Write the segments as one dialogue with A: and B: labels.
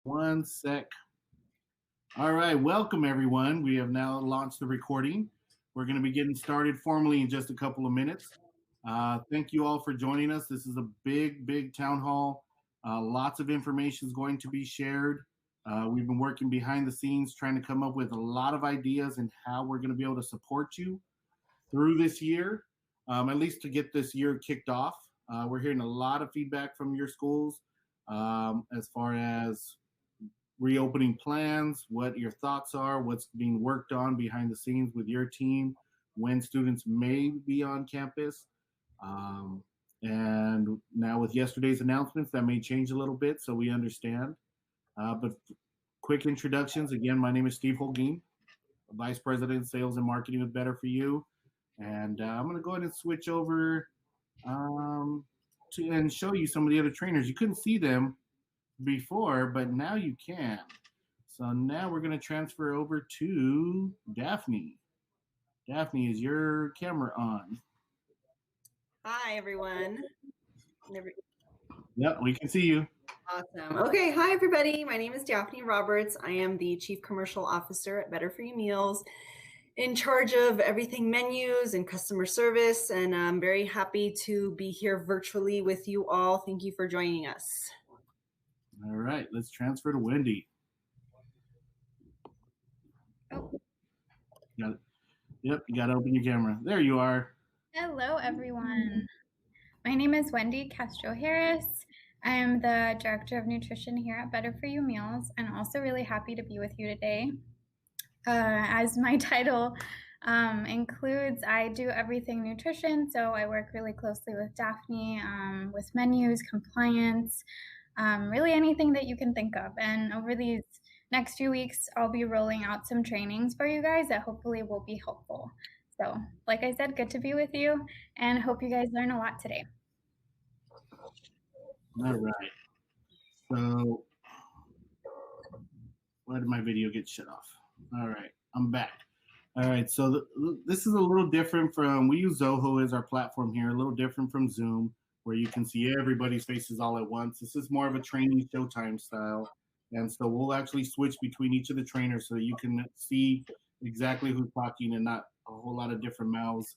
A: One sec. All right, welcome everyone. We have now launched the recording. We're going to be getting started formally in just a couple of minutes. Thank you all for joining us. This is a big town hall. Lots of information is going to be shared. We've been working behind the scenes trying to come up with a lot of ideas and how we're going to be able to support you through this year, at least to get this year kicked off. We're hearing a lot of feedback from your schools as far as reopening plans, what your thoughts are, what's being worked on behind the scenes with your team, when students may be on campus. And now with yesterday's announcements, that may change a little bit, so we understand. But quick introductions. Again, my name is Steve Holguin, Vice President, Sales and Marketing with Better For You. And I'm going to go ahead and switch over and show you some of the other trainers. You couldn't see them before, but now you can. So now we're going to transfer over to Daphne. Daphne, is your camera on?
B: Hi, everyone.
A: Yep, we can see you.
B: Awesome. Okay, hi, everybody. My name is Daphne Roberts. I am the Chief Commercial Officer at Better For You Meals, in charge of everything menus and customer service, and I'm very happy to be here virtually with you all. Thank you for joining us.
A: All right, let's transfer to Wendy.
C: Oh.
A: Got it. Yep, you got to open your camera. There you are.
C: Hello, everyone. My name is Wendy Castro-Harris. I am the Director of Nutrition here at Better For You Meals, and also really happy to be with you today. As my title includes, I do everything nutrition, so I work really closely with Daphne with menus, compliance, really anything that you can think of. And over these next few weeks, I'll be rolling out some trainings for you guys that hopefully will be helpful. So, like I said, good to be with you, and hope you guys learn a lot today.
A: All right. So, why did my video get shut off? All right, I'm back. All right, so this is a little different from, we use Zoho as our platform here, a little different from Zoom, where you can see everybody's faces all at once. This is more of a training showtime style. And so we'll actually switch between each of the trainers so that you can see exactly who's talking and not a whole lot of different mouths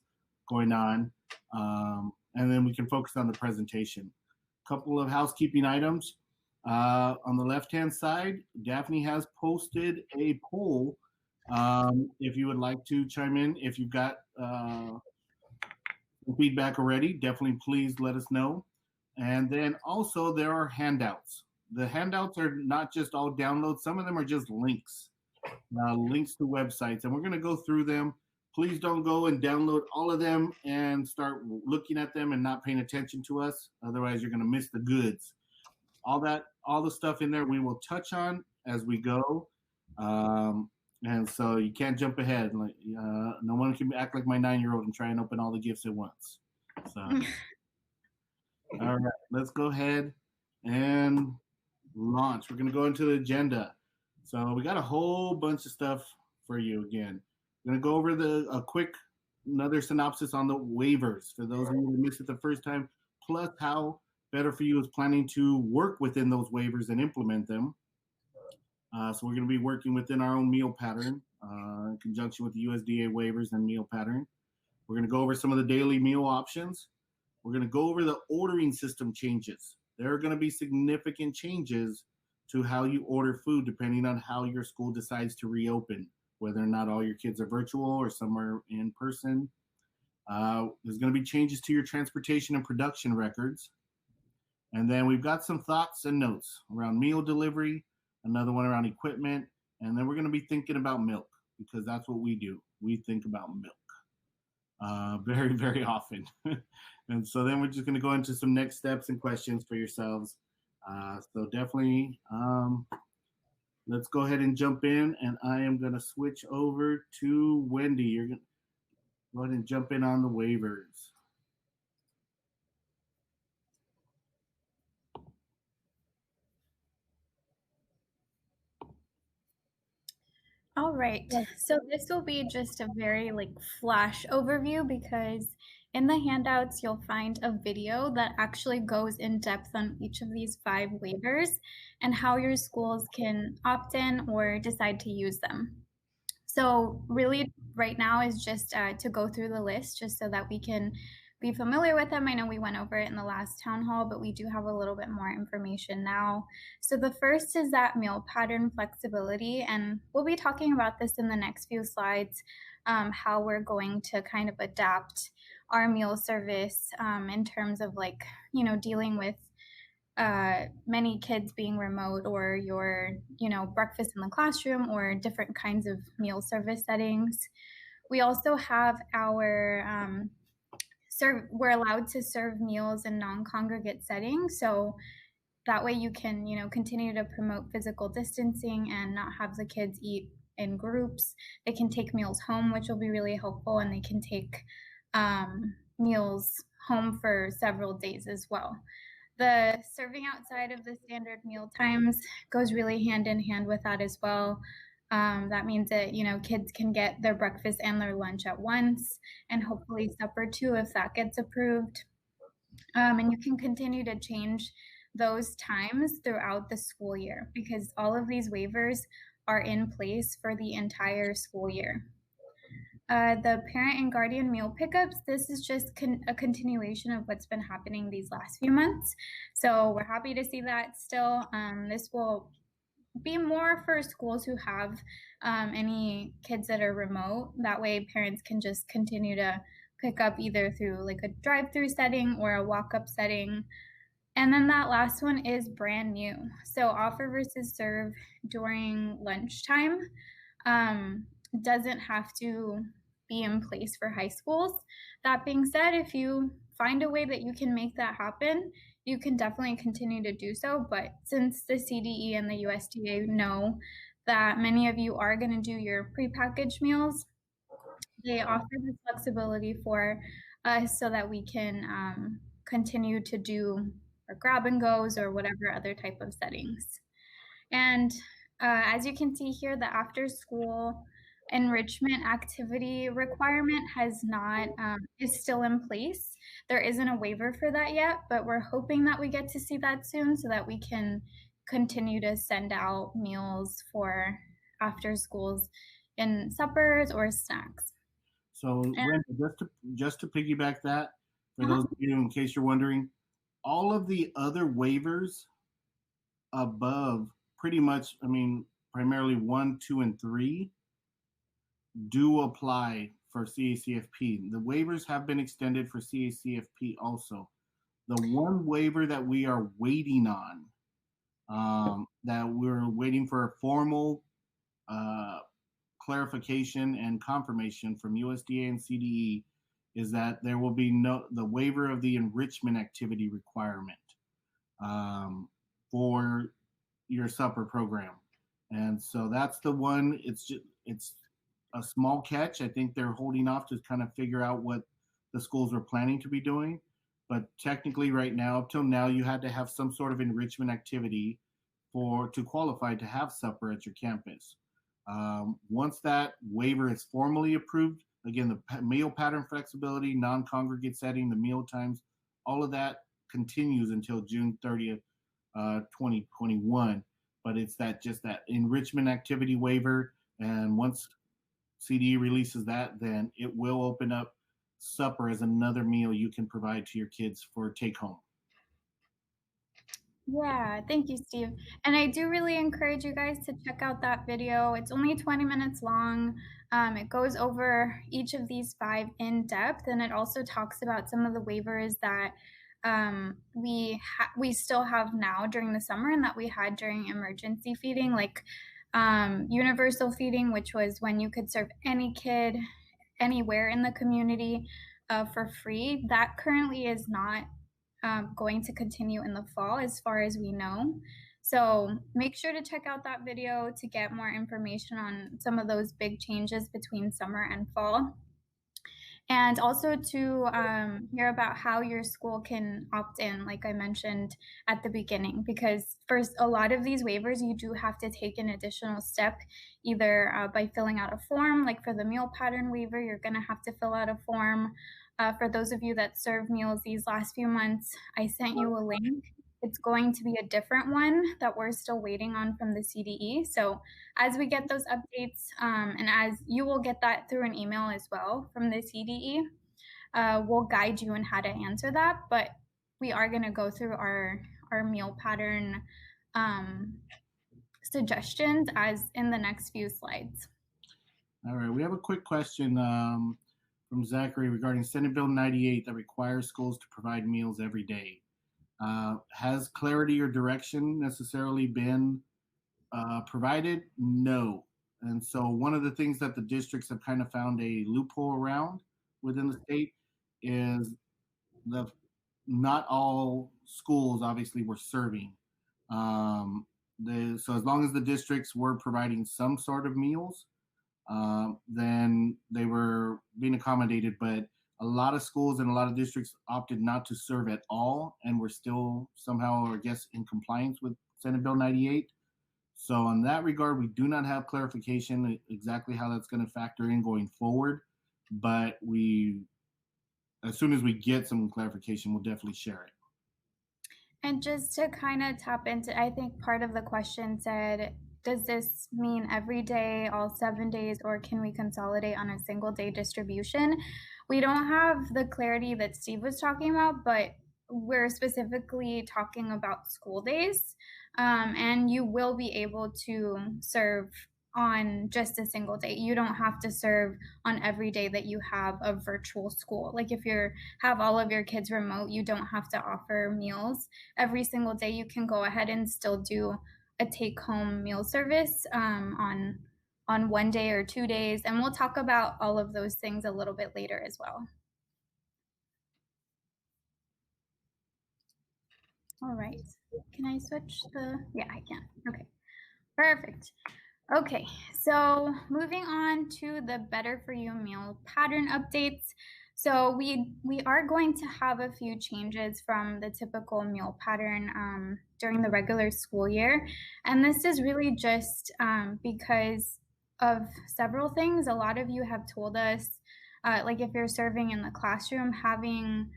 A: going on. And then we can focus on the presentation. A couple of housekeeping items. On the left-hand side, Daphne has posted a poll. If you would like to chime in, if you've got feedback already, definitely please let us know. And then also there are handouts. The handouts are not just all downloads. Some of them are just links, links to websites. And we're going to go through them. Please don't go and download all of them and start looking at them and not paying attention to us. Otherwise, you're going to miss the goods. All the stuff in there we will touch on as we go. And so you can't jump ahead. Like no one can act like my 9-year-old and try and open all the gifts at once. So, all right, let's go ahead and launch. We're going to go into the agenda. So we got a whole bunch of stuff for you again. We're going to go over a quick another synopsis on the waivers for those of you who missed it the first time, plus how Better For You is planning to work within those waivers and implement them. So we're going to be working within our own meal pattern in conjunction with the USDA waivers and meal pattern. We're going to go over some of the daily meal options. We're going to go over the ordering system changes. There are going to be significant changes to how you order food depending on how your school decides to reopen, whether or not all your kids are virtual or some are in person. There's going to be changes to your transportation and production records. And then we've got some thoughts and notes around meal delivery, another one around equipment, and then we're going to be thinking about milk because that's what we do. We think about milk very often. And so then we're just going to go into some next steps and questions for yourselves. So definitely let's go ahead and jump in, and I am going to switch over to Wendy. You're going to go ahead and jump in on the waivers.
C: All All right, so this will be just a very flash overview because in the handouts you'll find a video that actually goes in depth on each of these 5 waivers and how your schools can opt in or decide to use them. So really right now is just to go through the list just so that we can be familiar with them. I know we went over it in the last town hall, but we do have a little bit more information now. So the first is that meal pattern flexibility, and we'll be talking about this in the next few slides, how we're going to kind of adapt our meal service in terms of dealing with many kids being remote or your breakfast in the classroom or different kinds of meal service settings. We also have our we're allowed to serve meals in non-congregate settings, so that way you can continue to promote physical distancing and not have the kids eat in groups. They can take meals home, which will be really helpful, and they can take meals home for several days as well. The serving outside of the standard meal times goes really hand in hand with that as well. That means that kids can get their breakfast and their lunch at once, and hopefully supper too if that gets approved. And you can continue to change those times throughout the school year because all of these waivers are in place for the entire school year. The parent and guardian meal pickups, this is just a continuation of what's been happening these last few months. So we're happy to see that still. This will be more for schools who have any kids that are remote. That way parents can just continue to pick up either through a drive-through setting or a walk-up setting. And then that last one is brand new. So offer versus serve during lunchtime doesn't have to be in place for high schools. That being said, if you find a way that you can make that happen, you can definitely continue to do so. But since the CDE and the USDA know that many of you are going to do your prepackaged meals, they offer this flexibility for us so that we can continue to do our grab and goes or whatever other type of settings. And as you can see here, the after school enrichment activity requirement is still in place. There isn't a waiver for that yet, but we're hoping that we get to see that soon so that we can continue to send out meals for after schools in suppers or snacks.
A: So, Brenda, just to piggyback that, for those of you in case you're wondering, all of the other waivers above, pretty much, primarily 1, 2, and 3, do apply for CACFP. The waivers have been extended for CACFP also. The one waiver that we are waiting on, that we're waiting for a formal clarification and confirmation from USDA and CDE, is that there will be the waiver of the enrichment activity requirement for your supper program. And so that's the one. It's a small catch. I think they're holding off to kind of figure out what the schools are planning to be doing. But technically right now, up till now, you had to have some sort of enrichment activity to qualify to have supper at your campus. Once that waiver is formally approved, again, the meal pattern flexibility, non-congregate setting, the meal times, all of that continues until June 30th, 2021. But it's that enrichment activity waiver. And once CDE releases that, then it will open up supper as another meal you can provide to your kids for take home.
C: Yeah, thank you, Steve. And I do really encourage you guys to check out that video. It's only 20 minutes long. It goes over each of these 5 in depth, and it also talks about some of the waivers that we still have now during the summer and that we had during emergency feeding, like universal feeding, which was when you could serve any kid anywhere in the community for free. That currently is not going to continue in the fall as far as we know. So make sure to check out that video to get more information on some of those big changes between summer and fall. And also to hear about how your school can opt in, like I mentioned at the beginning, because for a lot of these waivers, you do have to take an additional step, either by filling out a form, like for the meal pattern waiver, you're going to have to fill out a form. For those of you that serve meals these last few months, I sent you a link. It's going to be a different one that we're still waiting on from the CDE. So as we get those updates, and as you will get that through an email as well from the CDE, we'll guide you on how to answer that. But we are going to go through our meal pattern suggestions as in the next few slides.
A: All right, we have a quick question from Zachary regarding Senate Bill 98 that requires schools to provide meals every day. Has clarity or direction necessarily been provided? No. And so one of the things that the districts have kind of found a loophole around within the state is the not all schools obviously were serving. So as long as the districts were providing some sort of meals, then they were being accommodated. But a lot of schools and a lot of districts opted not to serve at all and were still somehow, I guess, in compliance with Senate Bill 98. So in that regard, we do not have clarification exactly how that's going to factor in going forward. But as soon as we get some clarification, we'll definitely share it.
C: And just to kind of tap into, I think part of the question said, does this mean every day, all 7 days, or can we consolidate on a single day distribution? We don't have the clarity that Steve was talking about, but we're specifically talking about school days. And you will be able to serve on just a single day. You don't have to serve on every day that you have a virtual school. Like if you have all of your kids remote, you don't have to offer meals every single day. You can go ahead and still do a take-home meal service on 1 day or 2 days, and we'll talk about all of those things a little bit later as well. All right, can I switch yeah, I can. Okay, perfect. Okay, so moving on to the Better For You meal pattern updates. So we are going to have a few changes from the typical meal pattern during the regular school year. And this is really just because of several things. A lot of you have told us, like if you're serving in the classroom, having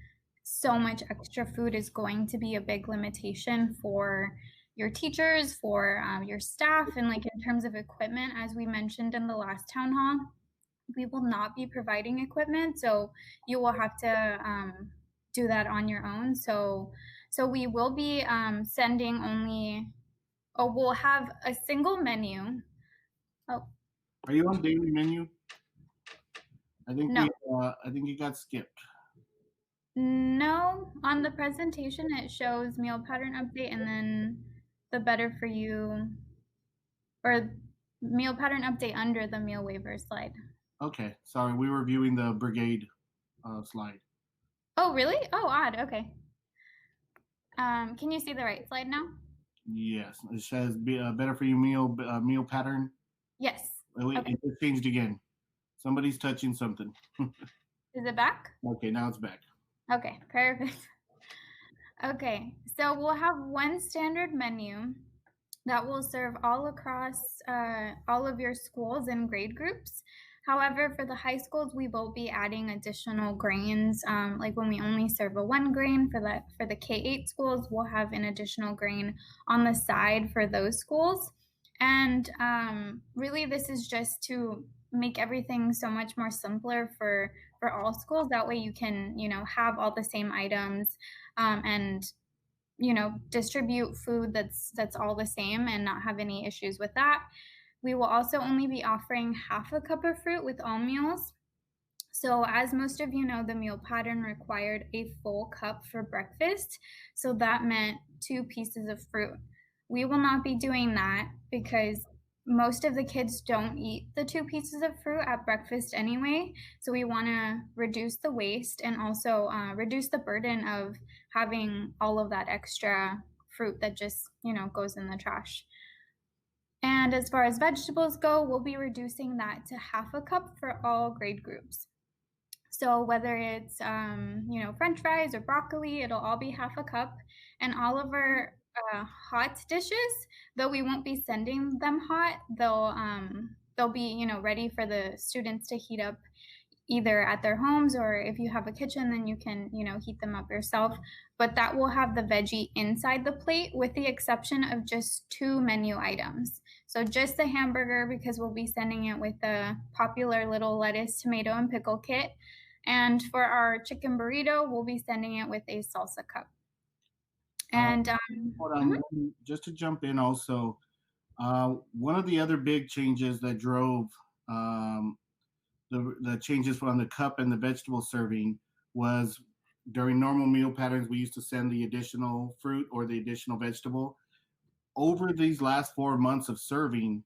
C: so much extra food is going to be a big limitation for your teachers, for your staff, and like in terms of equipment, as we mentioned in the last town hall, we will not be providing equipment, so you will have to do that on your own. So we will be sending only, we'll have a single menu. Oh,
A: are you on daily menu? I think
C: no.
A: I think you got skipped.
C: No, on the presentation it shows meal pattern update and then the Better For You, or meal pattern update under the meal waiver slide.
A: Okay, sorry, we were viewing the brigade slide.
C: Oh, really? Oh, odd. Okay. Can you see the right slide now?
A: Yes, it says Better For You meal pattern.
C: Yes.
A: Okay. It just changed again. Somebody's touching something.
C: Is it back?
A: Okay, now it's back.
C: Okay, perfect. Okay, so we'll have one standard menu that will serve all across all of your schools and grade groups. However, for the high schools, we will be adding additional grains. Like when we only serve a 1 grain for the K-8 schools, we'll have an additional grain on the side for those schools. And really, this is just to make everything so much more simpler for all schools. That way, you can have all the same items and distribute food that's all the same and not have any issues with that. We will also only be offering half a cup of fruit with all meals. So as most of you know, the meal pattern required a full cup for breakfast. So that meant 2 pieces of fruit. We will not be doing that because most of the kids don't eat the 2 pieces of fruit at breakfast anyway. So we want to reduce the waste and also reduce the burden of having all of that extra fruit that just, goes in the trash. And as far as vegetables go, we'll be reducing that to half a cup for all grade groups. So whether it's French fries or broccoli, it'll all be half a cup. And all of our hot dishes, though we won't be sending them hot, they'll be ready for the students to heat up either at their homes, or if you have a kitchen, then you can heat them up yourself. But that will have the veggie inside the plate, with the exception of just 2 menu items. So just the hamburger, because we'll be sending it with the popular little lettuce, tomato, and pickle kit. And for our chicken burrito, we'll be sending it with a salsa cup. And
A: hold on, just to jump in also, one of the other big changes that drove the changes on the cup and the vegetable serving was during normal meal patterns, we used to send the additional fruit or the additional vegetable. Over these last 4 months of serving,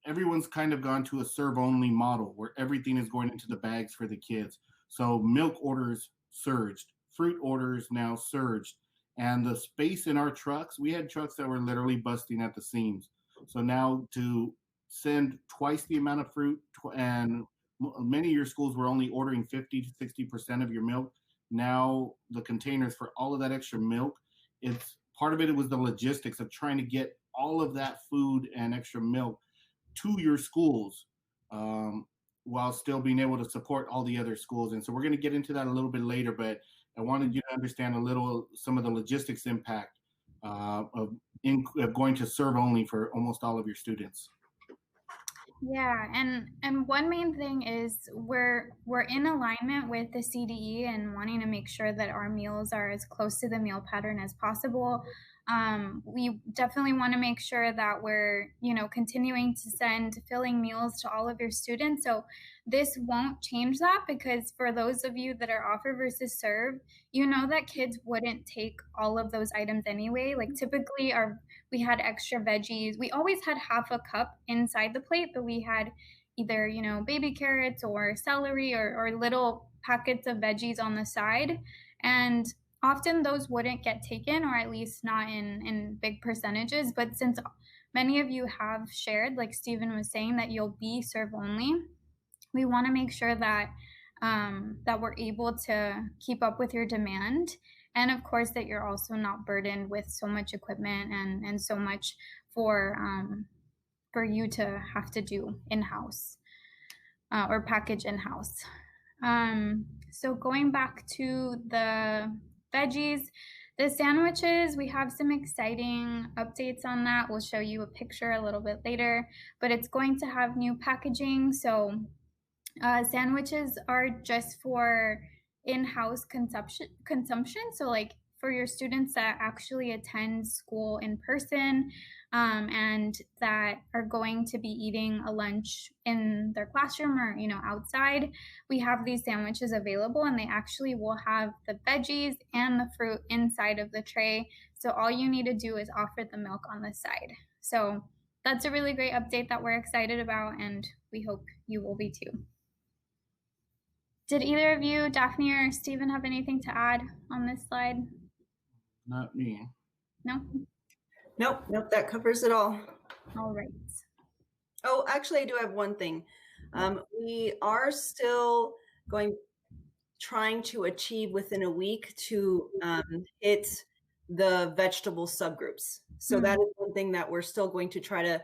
A: everyone's kind of gone to a serve only model where everything is going into the bags for the kids. So milk orders surged, fruit orders now surged, and the space in our trucks, we had trucks that were literally busting at the seams. So now to send twice the amount of fruit, and many of your schools were only ordering 50 to 60% of your milk. Now the containers for all of that extra milk, it's part of it was the logistics of trying to get all of that food and extra milk to your schools while still being able to support all the other schools. And so we're going to get into that a little bit later, but I wanted you to understand some of the logistics impact of going to serve only for almost all of your students.
C: Yeah, and one main thing is we're in alignment with the CDE and wanting to make sure that our meals are as close to the meal pattern as possible. We definitely want to make sure that we're continuing to send filling meals to all of your students. So this won't change that, because for those of you that are offer versus serve, that kids wouldn't take all of those items anyway. Like typically we had extra veggies. We always had half a cup inside the plate, but we had either, baby carrots or celery or little packets of veggies on the side. And often those wouldn't get taken, or at least not in big percentages. But since many of you have shared, like Stephen was saying, that you'll be serve only, we want to make sure that that we're able to keep up with your demand. And of course, that you're also not burdened with so much equipment and so much for you to have to do in-house or package in-house. So going back to the veggies, the sandwiches, we have some exciting updates on that. We'll show you a picture a little bit later, but it's going to have new packaging. So sandwiches are just for in-house consumption. So like for your students that actually attend school in person and that are going to be eating a lunch in their classroom or outside, we have these sandwiches available, and they actually will have the veggies and the fruit inside of the tray. So all you need to do is offer the milk on the side. So that's a really great update that we're excited about, and we hope you will be too. Did either of you, Daphne or Stephen, have anything to add on this slide?
A: Not me.
C: No?
B: Nope, that covers it all.
C: All right.
B: Oh, actually, I do have one thing. We are still trying to achieve within a week to hit the vegetable subgroups. So that is one thing that we're still going to try to.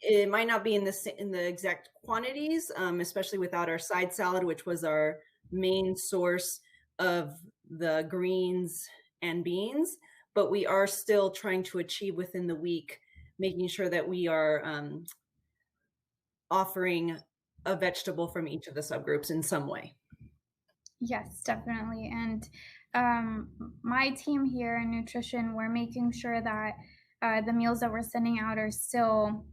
B: It might not be in the exact quantities, especially without our side salad, which was our main source of the greens and beans. But we are still trying to achieve within the week, making sure that we are offering a vegetable from each of the subgroups in some way.
C: Yes, definitely. And my team here in nutrition, we're making sure that the meals that we're sending out are still,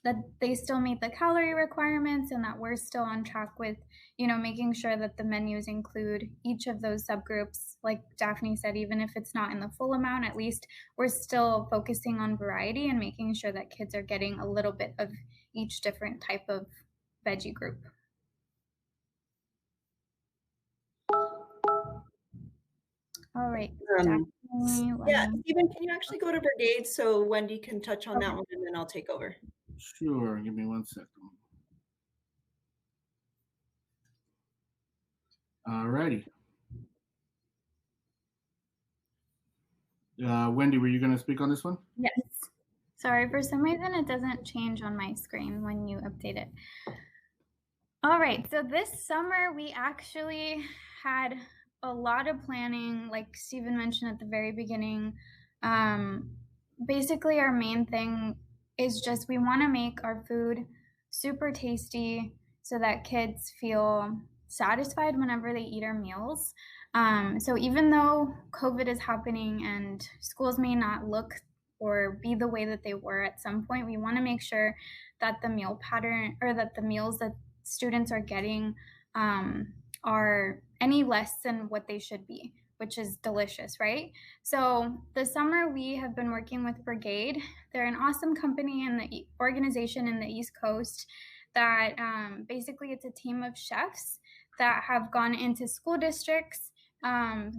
C: that they still meet the calorie requirements, and that we're still on track with, making sure that the menus include each of those subgroups. Like Daphne said, even if it's not in the full amount, at least we're still focusing on variety and making sure that kids are getting a little bit of each different type of veggie group. All right.
B: Yeah, Stephen, can you actually go to brigade so Wendy can touch on that one, and then I'll take over.
A: Sure. Give me 1 second. All righty. Wendy, were you going to speak on this one?
C: Yes. Sorry, for some reason it doesn't change on my screen when you update it. All right, so this summer we actually had a lot of planning, like Stephen mentioned at the very beginning. Basically, our main thing is just we want to make our food super tasty so that kids feel satisfied whenever they eat our meals. So even though COVID is happening and schools may not look or be the way that they were at some point, we want to make sure that the meal pattern or that the meals that students are getting are any less than what they should be, which is delicious, right? So this summer we have been working with Brigade. They're an awesome company and the organization in the East Coast that basically it's a team of chefs that have gone into school districts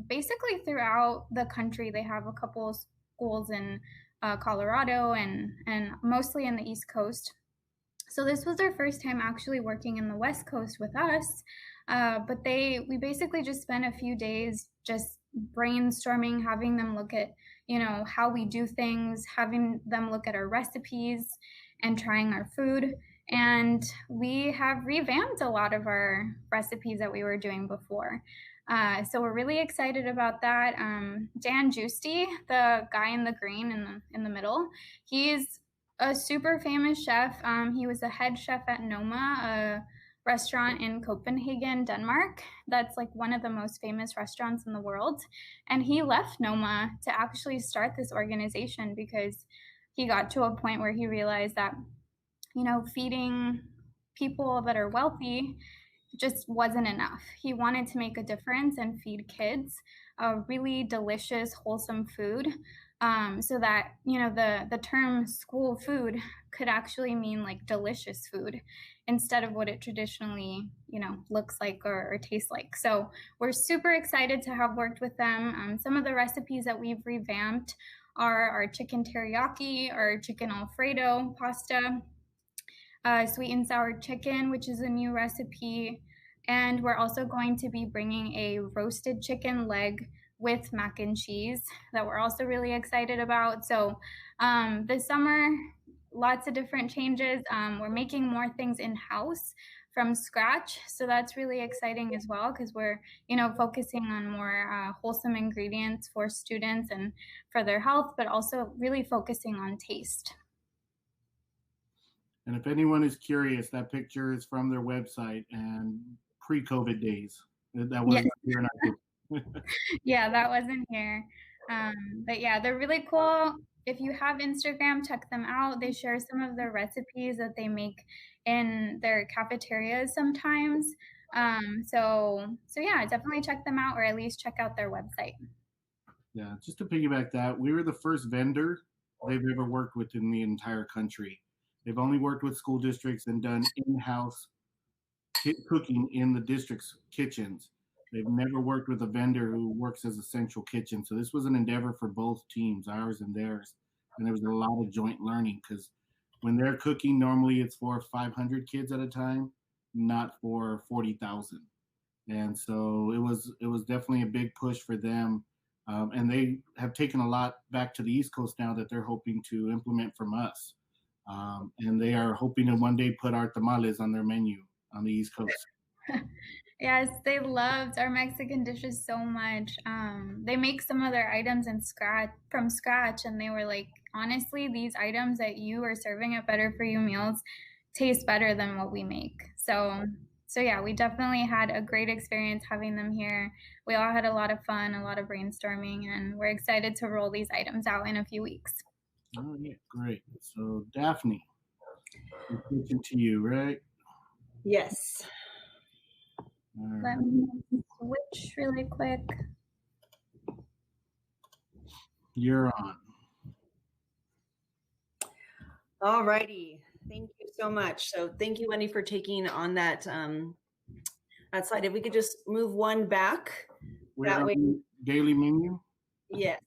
C: basically throughout the country. They have a couple of schools in Colorado and mostly in the East Coast. So this was their first time actually working in the West Coast with us, but we basically just spent a few days just brainstorming, having them look at, how we do things, having them look at our recipes and trying our food. And we have revamped a lot of our recipes that we were doing before. So we're really excited about that. Dan Giusti, the guy in the green in the middle, he's a super famous chef. He was a head chef at Noma, a restaurant in Copenhagen, Denmark. That's like one of the most famous restaurants in the world. And he left Noma to actually start this organization because he got to a point where he realized that, feeding people that are wealthy just wasn't enough. He wanted to make a difference and feed kids a really delicious, wholesome food. So that the term school food could actually mean like delicious food instead of what it traditionally looks like or tastes like. So we're super excited to have worked with them. Some of the recipes that we've revamped are our chicken teriyaki, our chicken alfredo pasta, sweet and sour chicken, which is a new recipe. And we're also going to be bringing a roasted chicken leg with mac and cheese that we're also really excited about. So this summer, lots of different changes. We're making more things in-house from scratch. So that's really exciting as well because we're, focusing on more wholesome ingredients for students and for their health, but also really focusing on taste.
A: And if anyone is curious, that picture is from their website and pre-COVID days. That wasn't here in our
C: Yeah, that wasn't here. But yeah, they're really cool. If you have Instagram, check them out. They share some of their recipes that they make in their cafeterias sometimes. So yeah, definitely check them out or at least check out their website.
A: Yeah, just to piggyback that, we were the first vendor they've ever worked with in the entire country. They've only worked with school districts and done in-house cooking in the district's kitchens. They've never worked with a vendor who works as a central kitchen. So this was an endeavor for both teams, ours and theirs. And there was a lot of joint learning because when they're cooking, normally it's for 500 kids at a time, not for 40,000. And so it was definitely a big push for them. And they have taken a lot back to the East Coast now that they're hoping to implement from us. And they are hoping to one day put our tamales on their menu on the East Coast.
C: Yes, they loved our Mexican dishes so much. They make some of their items from scratch, and they were like, honestly, these items that you are serving at Better For You Meals taste better than what we make. So yeah, we definitely had a great experience having them here. We all had a lot of fun, a lot of brainstorming, and we're excited to roll these items out in a few weeks.
A: Oh yeah, great. So Daphne, we're switching to you, right?
B: Yes.
C: Let me switch really quick.
A: You're on.
B: All righty. Thank you so much. So thank you, Wendy, for taking on that that slide. If we could just move one back.
A: We're that way. Daily menu?
B: Yes.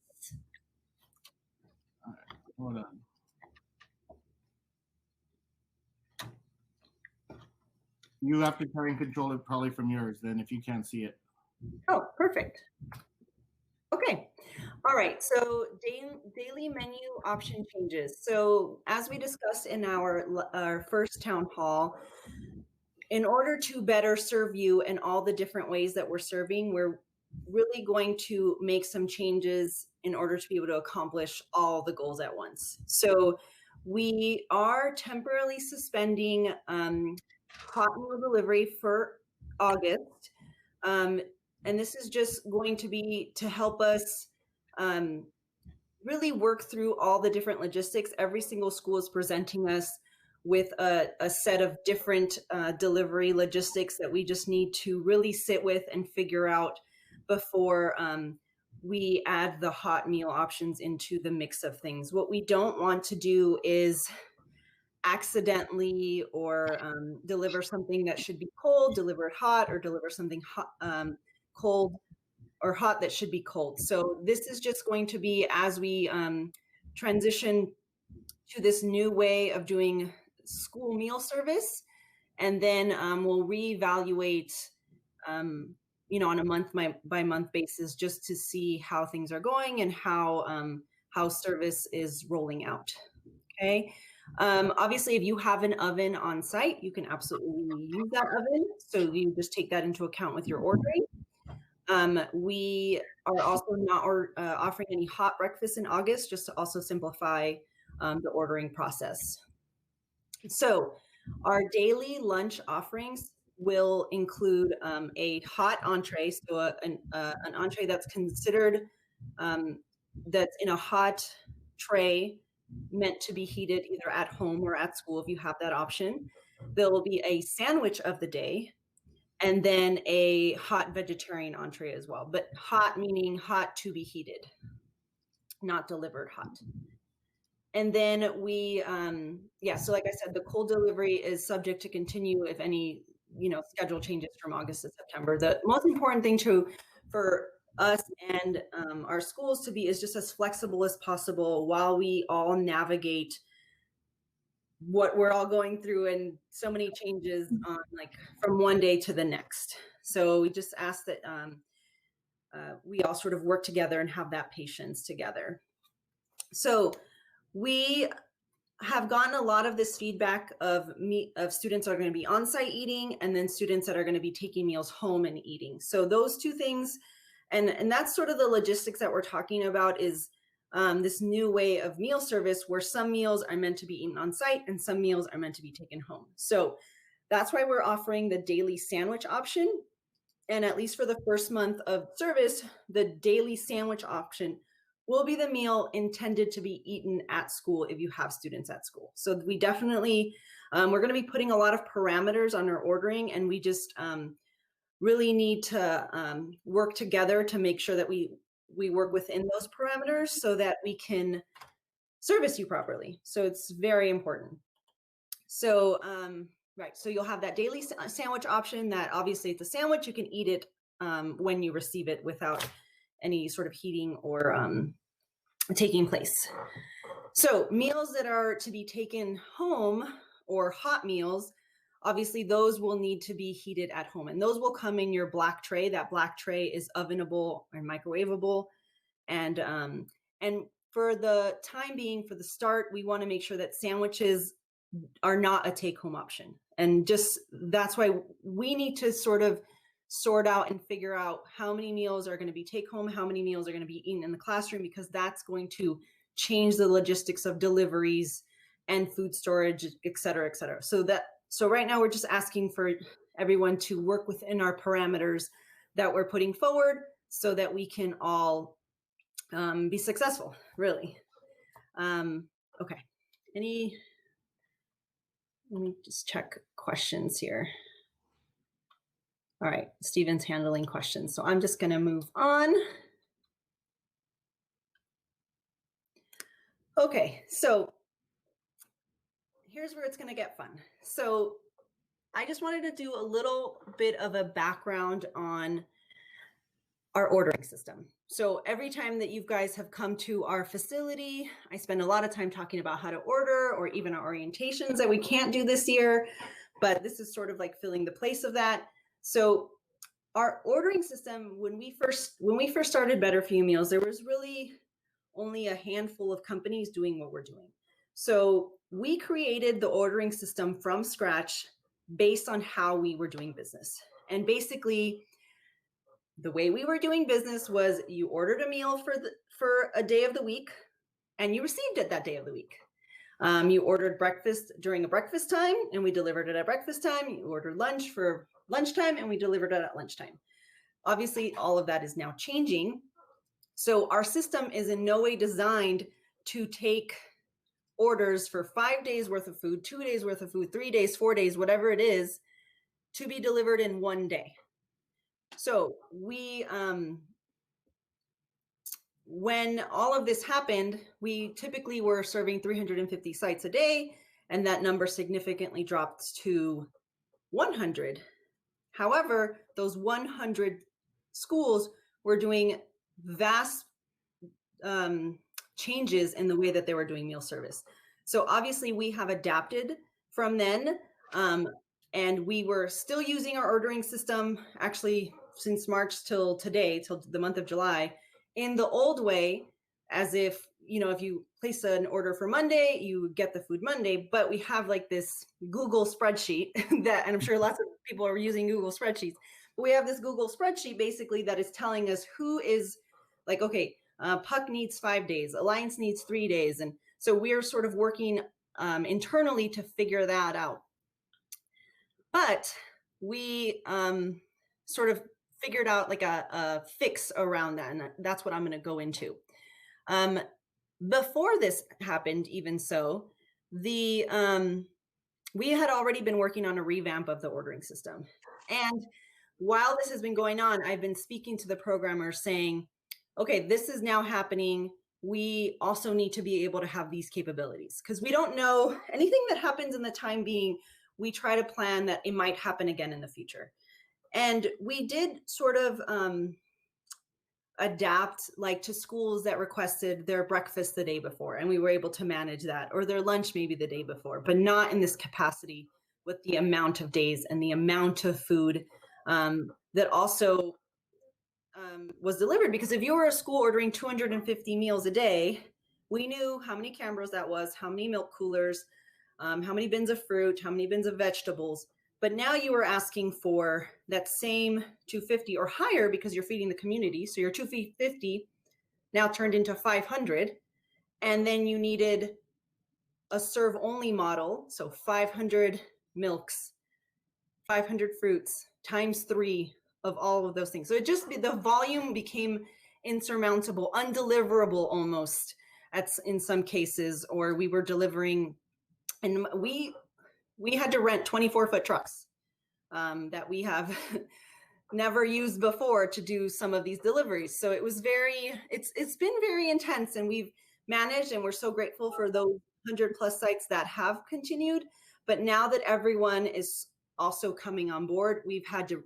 A: All right, hold on. You have to try and control it probably from yours then if you can't see it.
B: Oh, perfect. Okay. All right. So daily menu option changes. So as we discussed in our first town hall, in order to better serve you in all the different ways that we're serving, we're really going to make some changes in order to be able to accomplish all the goals at once. So we are temporarily suspending hot meal delivery for August. And this is just going to be to help us really work through all the different logistics. Every single school is presenting us with a set of different delivery logistics that we just need to really sit with and figure out before we add the hot meal options into the mix of things. What we don't want to do is accidentally or deliver something that should be cold, deliver it hot, or deliver something hot, cold or hot that should be cold. So this is just going to be as we transition to this new way of doing school meal service, and then we'll reevaluate, on a month by month basis, just to see how things are going and how service is rolling out. Okay. Obviously, if you have an oven on site, you can absolutely use that oven. So you just take that into account with your ordering. We are also not offering any hot breakfast in August, just to also simplify the ordering process. So our daily lunch offerings will include a hot entree, so an entree that's considered that's in a hot tray, meant to be heated either at home or at school if you have that option. There will be a sandwich of the day, and then a hot vegetarian entree as well, but hot meaning hot to be heated, not delivered hot. And then we, so like I said, the cold delivery is subject to continue if any, schedule changes from August to September. The most important thing for us and our schools to be is just as flexible as possible while we all navigate what we're all going through and so many changes on from one day to the next. So we just ask that we all sort of work together and have that patience together. So we have gotten a lot of this feedback of students are going to be on-site eating, and then students that are going to be taking meals home and eating. So those two things, and that's sort of the logistics that we're talking about, is this new way of meal service where some meals are meant to be eaten on site and some meals are meant to be taken home. So that's why we're offering the daily sandwich option. And at least for the first month of service, the daily sandwich option will be the meal intended to be eaten at school if you have students at school. So we definitely, we're going to be putting a lot of parameters on our ordering, and we just really need to work together to make sure that we work within those parameters so that we can service you properly. So it's very important. So, right. So you'll have that daily sandwich option that obviously it's a sandwich. You can eat it when you receive it without any sort of heating or taking place. So meals that are to be taken home or hot meals, obviously those will need to be heated at home, and those will come in your black tray. That black tray is ovenable and microwavable. And for the time being, for the start, we want to make sure that sandwiches are not a take-home option. And just that's why we need to sort of sort out and figure out how many meals are going to be take home, how many meals are going to be eaten in the classroom, because that's going to change the logistics of deliveries and food storage, et cetera, et cetera. So right now we're just asking for everyone to work within our parameters that we're putting forward so that we can all be successful, really. Okay. Let me just check questions here. All right, Stephen's handling questions. So I'm just going to move on. Okay, so here's where it's going to get fun. So I just wanted to do a little bit of a background on our ordering system. So every time that you guys have come to our facility, I spend a lot of time talking about how to order, or even our orientations that we can't do this year, but this is sort of like filling the place of that. So our ordering system, when we first started Better For You Meals, there was really only a handful of companies doing what we're doing. So we created the ordering system from scratch based on how we were doing business. And basically, the way we were doing business was you ordered a meal for a day of the week, and you received it that day of the week. You ordered breakfast during a breakfast time, and we delivered it at breakfast time. You ordered lunch for lunchtime, and we delivered it at lunchtime. Obviously, all of that is now changing. So our system is in no way designed to take orders for 5 days worth of food, 2 days worth of food, 3 days, 4 days, whatever it is, to be delivered in one day. So when all of this happened, we typically were serving 350 sites a day, and that number significantly dropped to 100. However, those 100 schools were doing vast changes in the way that they were doing meal service. So obviously we have adapted from then, and we were still using our ordering system actually since March till today, till the month of July, in the old way, as if, if you place an order for Monday, you get the food Monday, but we have like this Google spreadsheet that, and I'm sure lots of people are using Google spreadsheets, but we have this Google spreadsheet basically that is telling us who is like, okay, Puck needs 5 days, Alliance needs 3 days. And so we're sort of working internally to figure that out. But we sort of figured out like a fix around that, and that's what I'm going to go into. Before this happened, even so, we had already been working on a revamp of the ordering system. And while this has been going on, I've been speaking to the programmers saying, okay, this is now happening. We also need to be able to have these capabilities because we don't know anything that happens in the time being. We try to plan that it might happen again in the future. And we did sort of adapt like to schools that requested their breakfast the day before, and we were able to manage that, or their lunch maybe the day before, but not in this capacity with the amount of days and the amount of food that also was delivered. Because if you were a school ordering 250 meals a day, we knew how many cameras that was, how many milk coolers, how many bins of fruit, how many bins of vegetables. But now you were asking for that same 250 or higher because you're feeding the community. So your 250 now turned into 500. And then you needed a serve only model. So 500 milks, 500 fruits times 3 of all of those things. So the volume became insurmountable, undeliverable almost in some cases, or we were delivering, and we had to rent 24-foot trucks that we have never used before to do some of these deliveries. So it was it's been very intense, and we've managed, and we're so grateful for those 100+ sites that have continued. But now that everyone is also coming on board, we've had to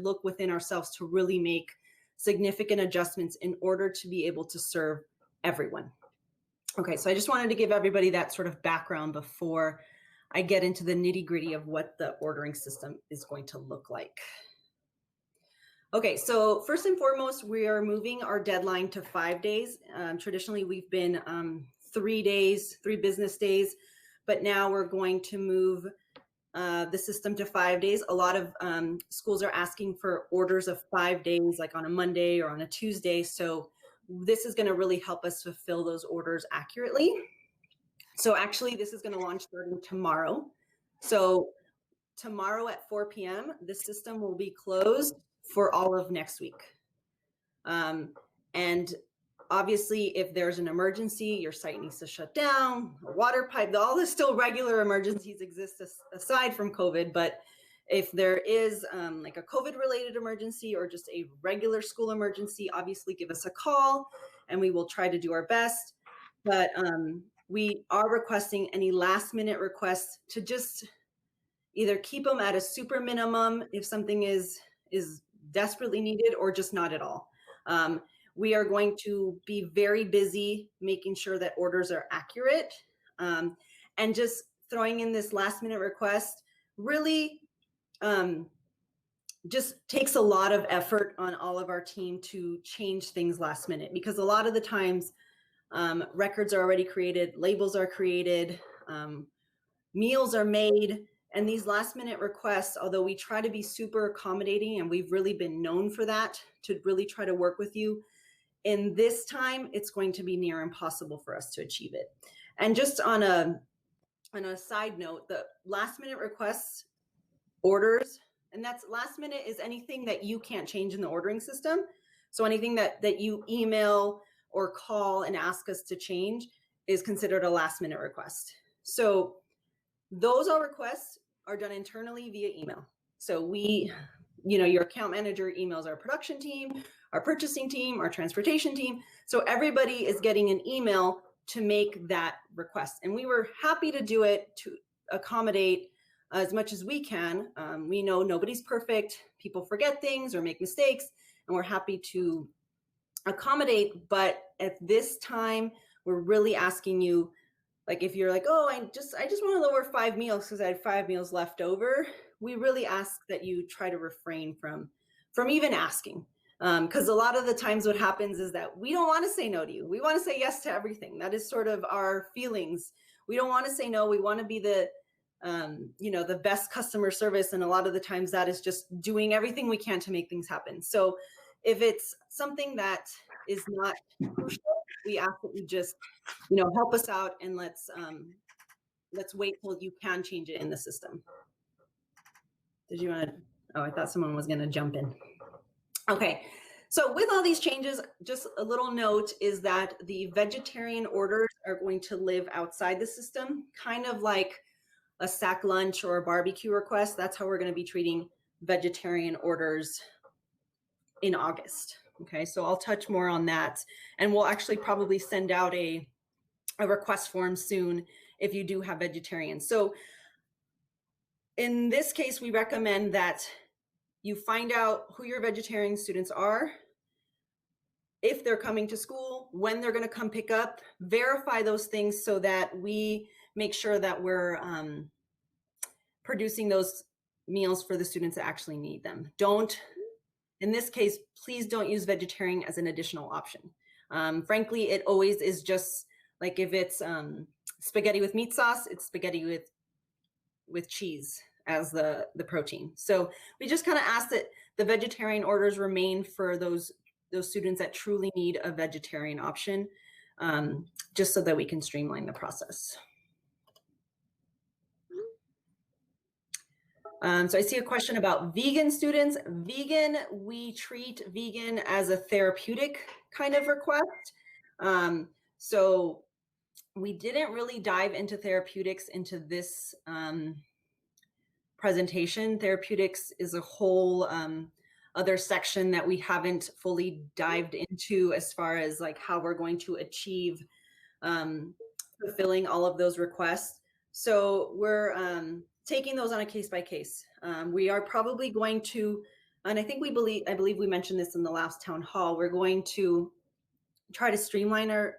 B: look within ourselves to really make significant adjustments in order to be able to serve everyone. Okay, so I just wanted to give everybody that sort of background before I get into the nitty-gritty of what the ordering system is going to look like. Okay, so first and foremost, we are moving our deadline to 5 days. Traditionally, we've been 3 days, 3 business days, but now we're going to move the system to 5 days. A lot of schools are asking for orders of 5 days, like on a Monday or on a Tuesday. So this is going to really help us fulfill those orders accurately. So actually, this is going to launch starting tomorrow. So tomorrow at 4 p.m., the system will be closed for all of next week. And obviously, if there's an emergency, your site needs to shut down, a water pipe, all the still regular emergencies exist aside from COVID. But if there is like a COVID-related emergency or just a regular school emergency, obviously give us a call and we will try to do our best. But we are requesting any last-minute requests to just either keep them at a super minimum if something is desperately needed, or just not at all. We are going to be very busy making sure that orders are accurate, and just throwing in this last-minute request really just takes a lot of effort on all of our team to change things last minute, because a lot of the times records are already created, labels are created, meals are made, and these last minute requests, although we try to be super accommodating and we've really been known for that, to really try to work with you, in this time it's going to be near impossible for us to achieve it. And just on a side note, the last minute requests orders, and that's last minute is anything that you can't change in the ordering system. So anything that you email or call and ask us to change is considered a last minute request. So those all requests are done internally via email. So we, your account manager emails our production team, our purchasing team, our transportation team. So everybody is getting an email to make that request. And we were happy to do it to accommodate as much as we can. We know nobody's perfect. People forget things or make mistakes, and we're happy to accommodate. But at this time, we're really asking you, like, if you're like, oh, I just want to lower 5 meals because I had 5 meals left over, we really ask that you try to refrain from even asking. Because a lot of the times what happens is that we don't want to say no to you. We want to say yes to everything. That is sort of our feelings. We don't want to say no. We want to be the best customer service. And a lot of the times that is just doing everything we can to make things happen. So if it's something that is not crucial, we ask that you just, help us out, and let's wait till you can change it in the system. Did you want to? Oh, I thought someone was going to jump in. Okay. So with all these changes, just a little note is that the vegetarian orders are going to live outside the system, kind of like a sack lunch or a barbecue request. That's how we're going to be treating vegetarian orders in August. Okay, so I'll touch more on that, and we'll actually probably send out a request form soon if you do have vegetarians. So in this case, we recommend that you find out who your vegetarian students are, if they're coming to school, when they're going to come pick up, verify those things so that we make sure that we're producing those meals for the students that actually need them. In this case, please don't use vegetarian as an additional option. Frankly, it always is just like, if it's spaghetti with meat sauce, it's spaghetti with cheese as the protein. So we just kind of ask that the vegetarian orders remain for those students that truly need a vegetarian option, just so that we can streamline the process. So I see a question about vegan students. Vegan, we treat vegan as a therapeutic kind of request. So we didn't really dive into therapeutics into this presentation. Therapeutics is a whole other section that we haven't fully dived into, as far as like how we're going to achieve fulfilling all of those requests. So we're taking those on a case by case. We are probably going to, and I believe we mentioned this in the last town hall, we're going to try to streamline our,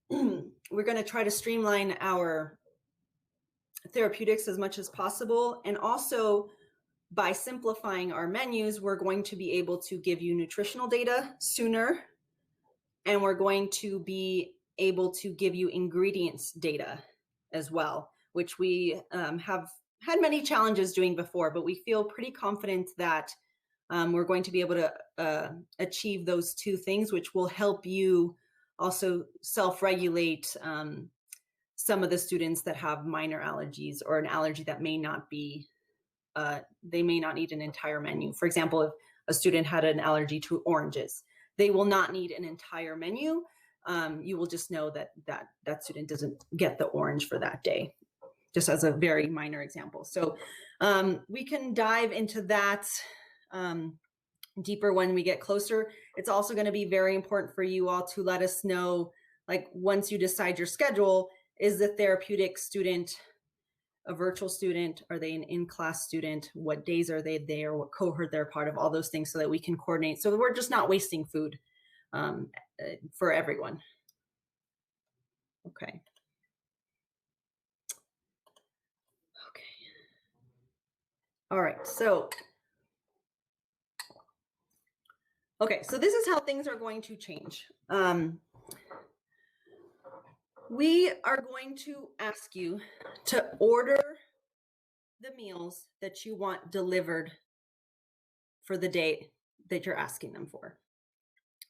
B: we're going to try to streamline our therapeutics as much as possible. And also, by simplifying our menus, we're going to be able to give you nutritional data sooner, and we're going to be able to give you ingredients data as well, which we have had many challenges doing before, but we feel pretty confident that we're going to be able to achieve those two things, which will help you also self-regulate some of the students that have minor allergies, or an allergy that may not be, they may not need an entire menu. For example, if a student had an allergy to oranges, they will not need an entire menu. You will just know that student doesn't get the orange for that day, just as a very minor example. So we can dive into that deeper when we get closer. It's also going to be very important for you all to let us know, like, once you decide your schedule, is the therapeutic student a virtual student? Are they an in-class student? What days are they there? What cohort they're part of? All those things, so that we can coordinate, so that we're just not wasting food for everyone. Okay. All right, so, okay, so this is how things are going to change. We are going to ask you to order the meals that you want delivered for the day that you're asking them for.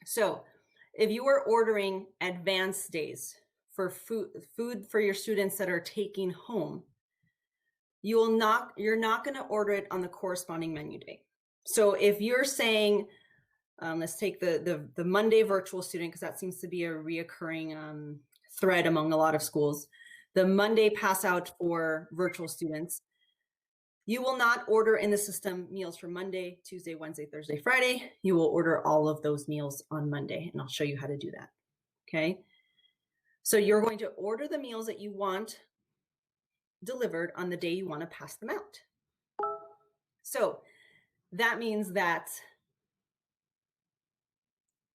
B: So if you are ordering advance days for food for your students that are taking home, you're not going to order it on the corresponding menu day. So if you're saying, let's take the Monday virtual student, because that seems to be a reoccurring thread among a lot of schools, the Monday pass out for virtual students, you will not order in the system meals for Monday, Tuesday, Wednesday, Thursday, Friday. You will order all of those meals on Monday, and I'll show you how to do that. Okay. So you're going to order the meals that you want delivered on the day you want to pass them out. So that means that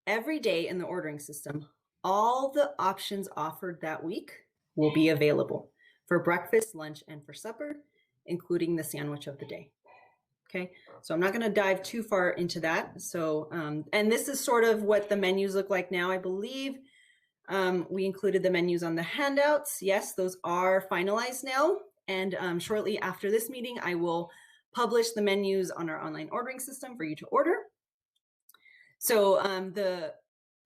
B: every day in the ordering system, all the options offered that week will be available for breakfast, lunch, and for supper, including the sandwich of the day. Okay, so I'm not going to dive too far into that. So, and this is sort of what the menus look like now. I believe we included the menus on the handouts. Yes, those are finalized now. And shortly after this meeting, I will publish the menus on our online ordering system for you to order. So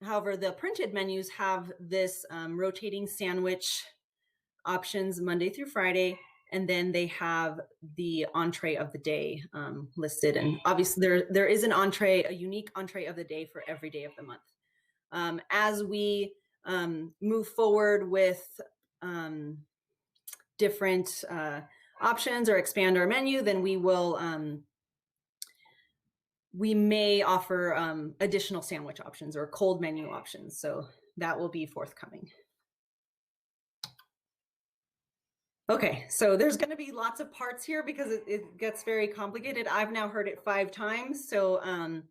B: however, the printed menus have this rotating sandwich options Monday through Friday, and then they have the entree of the day listed. And obviously there is an entree, a unique entree of the day for every day of the month. As we move forward with different options or expand our menu, then we will, we may offer additional sandwich options or cold menu options. So that will be forthcoming. Okay, so there's going to be lots of parts here because it gets very complicated. I've now heard it 5 times, so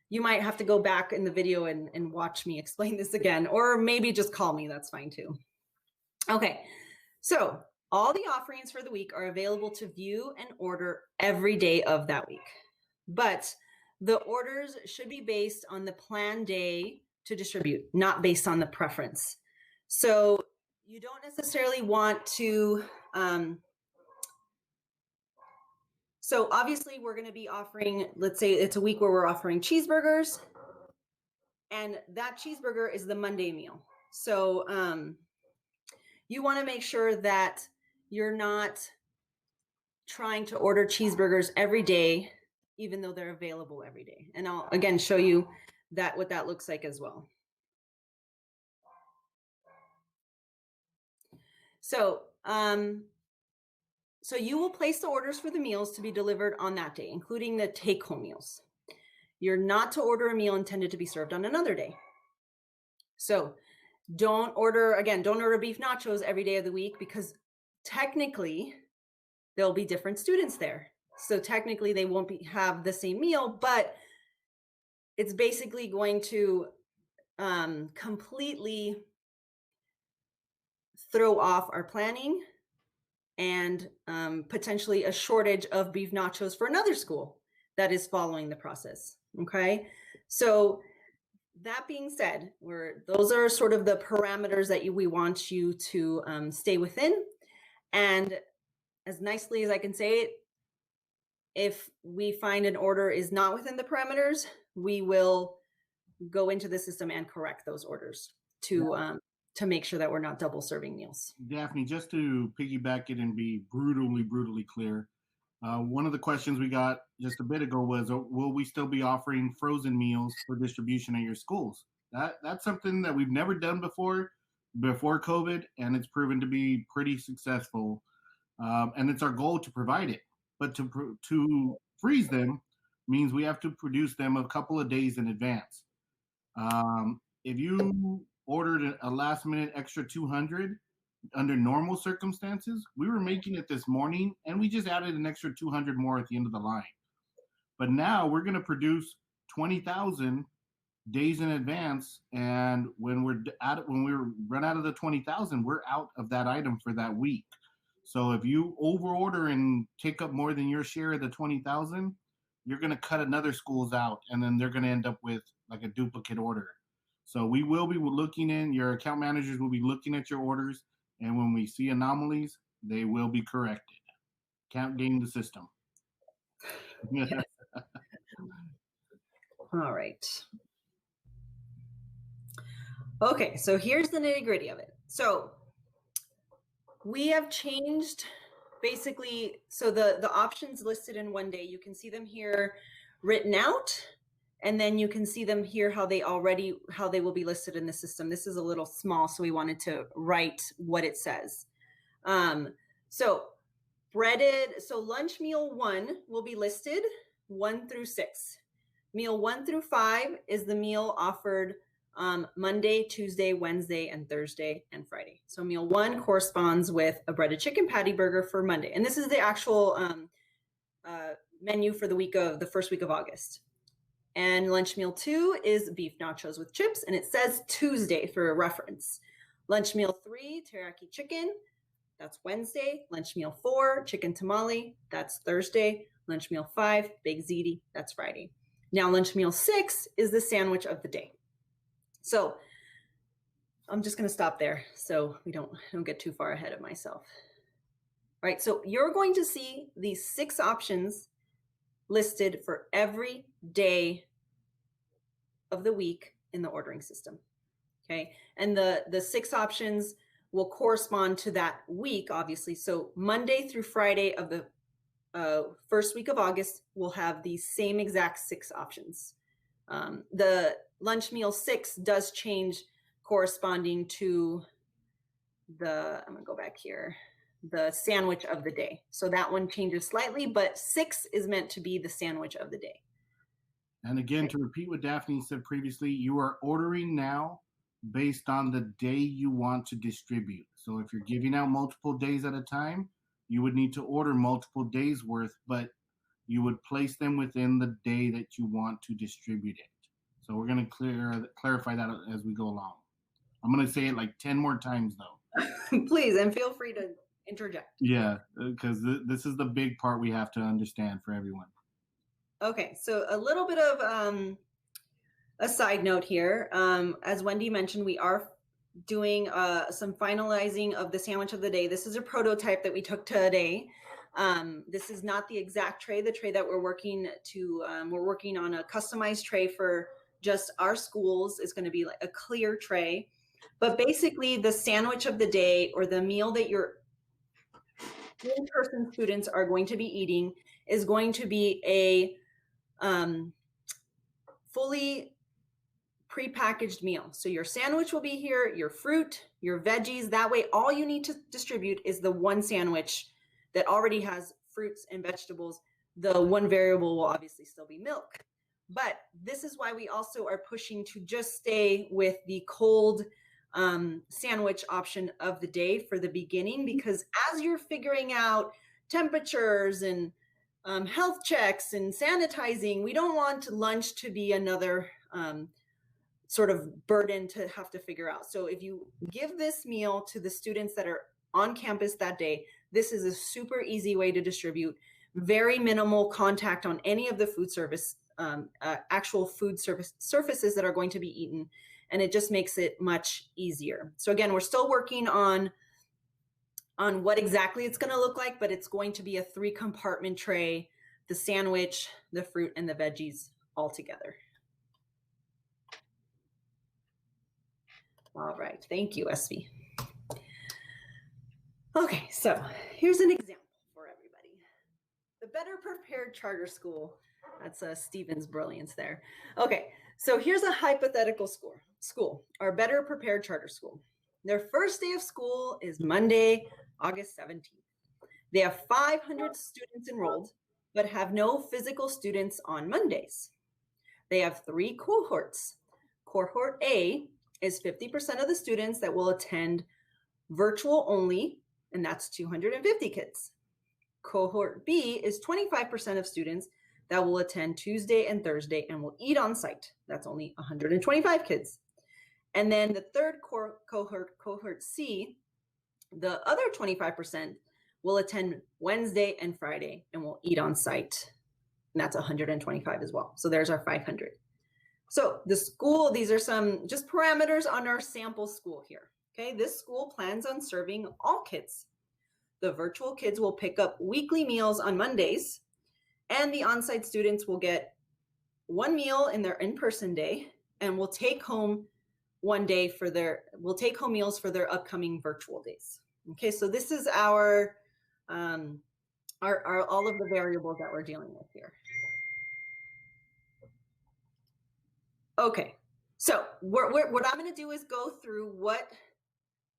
B: you might have to go back in the video and watch me explain this again, or maybe just call me, that's fine too. Okay, so all the offerings for the week are available to view and order every day of that week, but the orders should be based on the planned day to distribute, not based on the preference. So you don't necessarily want to, so obviously we're going to be offering, let's say it's a week where we're offering cheeseburgers, and that cheeseburger is the Monday meal. So you want to make sure that you're not trying to order cheeseburgers every day, even though they're available every day. And I'll again show you that what that looks like as well. So, so you will place the orders for the meals to be delivered on that day, including the take-home meals. You're not to order a meal intended to be served on another day. So don't order beef nachos every day of the week, because technically there'll be different students there. So technically they won't have the same meal, but it's basically going to completely throw off our planning and potentially a shortage of beef nachos for another school that is following the process. Okay, so that being said, those are sort of the parameters that we want you to stay within. And as nicely as I can say it, if we find an order is not within the parameters, we will go into the system and correct those orders to make sure that we're not double serving meals.
A: Daphne, just to piggyback it and be brutally clear, one of the questions we got just a bit ago was, will we still be offering frozen meals for distribution at your schools? That's something that we've never done before COVID, and it's proven to be pretty successful. And it's our goal to provide it. But to freeze them means we have to produce them a couple of days in advance. If you ordered a last minute extra 200 under normal circumstances, we were making it this morning and we just added an extra 200 more at the end of the line. But now we're going to produce 20,000 days in advance, and when we run out of the 20,000, we're out of that item for that week. So if you overorder and take up more than your share of the 20,000, you're going to cut another schools out, and then they're going to end up with like a duplicate order. So we will be looking in, your account managers will be looking at your orders, and when we see anomalies, they will be corrected. Can't game the system.
B: Yes. All right. Okay, so here's the nitty-gritty of it. So we have changed basically, so the options listed in one day, you can see them here written out, and then you can see them here how they will be listed in the system. This is a little small, so we wanted to write what it says. So lunch meal 1 will be listed 1 through 6. Meal 1 through 5 is the meal offered Monday, Tuesday, Wednesday, and Thursday, and Friday. So meal 1 corresponds with a breaded chicken patty burger for Monday. And this is the actual menu for the first week of August. And lunch meal 2 is beef nachos with chips, and it says Tuesday for reference. Lunch meal 3, teriyaki chicken, that's Wednesday. Lunch meal 4, chicken tamale, that's Thursday. Lunch meal 5, baked ziti, that's Friday. Now lunch meal 6 is the sandwich of the day. So I'm just going to stop there so we don't get too far ahead of myself. All right, so you're going to see these 6 options listed for every day of the week in the ordering system. Okay, and the 6 options will correspond to that week, obviously. So Monday through Friday of the first week of August will have the same exact 6 options. The lunch meal 6 does change corresponding to I'm gonna go back here, the sandwich of the day. So that one changes slightly, but 6 is meant to be the sandwich of the day.
A: And again, to repeat what Daphne said previously, you are ordering now based on the day you want to distribute. So if you're giving out multiple days at a time, you would need to order multiple days worth, but you would place them within the day that you want to distribute it. So we're going to clarify that as we go along. I'm going to say it like 10 more times though.
B: Please, and feel free to interject.
A: Yeah, because this is the big part we have to understand for everyone.
B: Okay, so a little bit of a side note here. As Wendy mentioned, we are doing some finalizing of the sandwich of the day. This is a prototype that we took today. This is not the exact tray. The tray that we're working on a customized tray for just our schools. Is going to be like a clear tray. But basically the sandwich of the day, or the meal that your in-person students are going to be eating, is going to be a fully prepackaged meal. So your sandwich will be here, your fruit, your veggies. That way, all you need to distribute is the one sandwich that already has fruits and vegetables. The one variable will obviously still be milk. But this is why we also are pushing to just stay with the cold sandwich option of the day for the beginning, because as you're figuring out temperatures and health checks and sanitizing, we don't want lunch to be another sort of burden to have to figure out. So if you give this meal to the students that are on campus that day, this is a super easy way to distribute, very minimal contact on any of the food service, actual food service surfaces that are going to be eaten. And it just makes it much easier. So again, we're still working on what exactly it's going to look like, but it's going to be a 3-compartment tray, the sandwich, the fruit, and the veggies all together. All right, thank you, SV. Okay, so here's an example for everybody. The Better Prepared Charter School. That's Stephen's brilliance there. Okay, so here's a hypothetical school, our Better Prepared Charter School. Their first day of school is Monday, August 17th. They have 500 students enrolled, but have no physical students on Mondays. They have 3 cohorts. Cohort A is 50% of the students that will attend virtual only, and that's 250 kids. Cohort B is 25% of students that will attend Tuesday and Thursday and will eat on site. That's only 125 kids. And then the third cohort C, the other 25%, will attend Wednesday and Friday and will eat on site. And that's 125 as well. So there's our 500. So the school, these are some just parameters on our sample school here. Okay, this school plans on serving all kids. The virtual kids will pick up weekly meals on Mondays, and the on-site students will get one meal in their in-person day and will take home one day for will take home meals for their upcoming virtual days. Okay, so this is our all of the variables that we're dealing with here. Okay, so what I'm going to do is go through what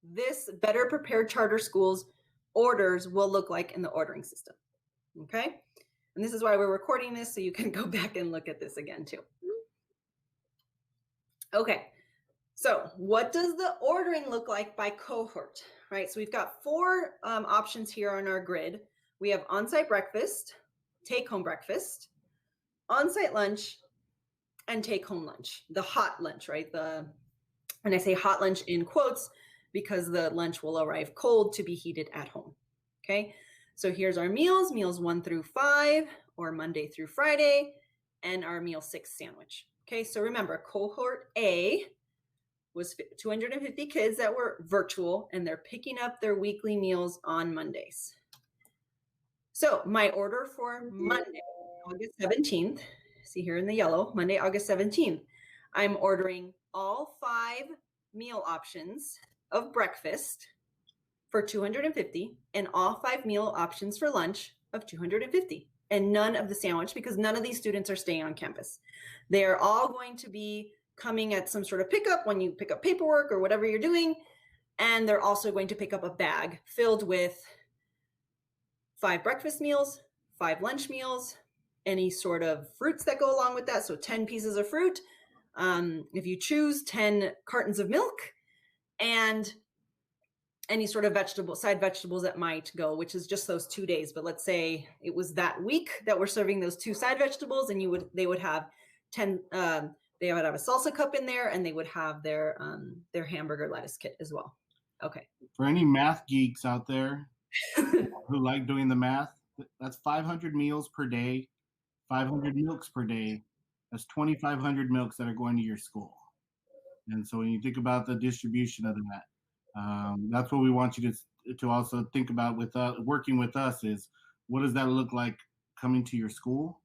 B: this Better Prepared Charter Schools orders will look like in the ordering system. Okay, and this is why we're recording this, so you can go back and look at this again too. Okay, so what does the ordering look like by cohort, right? So we've got 4 options here on our grid. We have on-site breakfast, take-home breakfast, on-site lunch, and take-home lunch, the hot lunch, right? And I say hot lunch in quotes because the lunch will arrive cold to be heated at home, okay? So here's our meals 1 through 5, or Monday through Friday, and our meal 6 sandwich. Okay, so remember, cohort A was 250 kids that were virtual, and they're picking up their weekly meals on Mondays. So my order for Monday, August 17th, see here in the yellow, Monday, August 17th, I'm ordering all 5 meal options of breakfast for 250 and all 5 meal options for lunch of 250, and none of the sandwich, because none of these students are staying on campus. They are all going to be coming at some sort of pickup when you pick up paperwork or whatever you're doing, and they're also going to pick up a bag filled with 5 breakfast meals, 5 lunch meals, any sort of fruits that go along with that, so 10 pieces of fruit, if you choose, 10 cartons of milk, and any sort of side vegetables that might go, which is just those 2 days. But let's say it was that week that we're serving those 2 side vegetables, and they would have 10, they would have a salsa cup in there, and they would have their hamburger lettuce kit as well. Okay.
A: For any math geeks out there who like doing the math, that's 500 meals per day, 500 milks per day. That's 2,500 milks that are going to your school. And so when you think about the distribution of that, that's what we want you to also think about with working with us is, what does that look like coming to your school?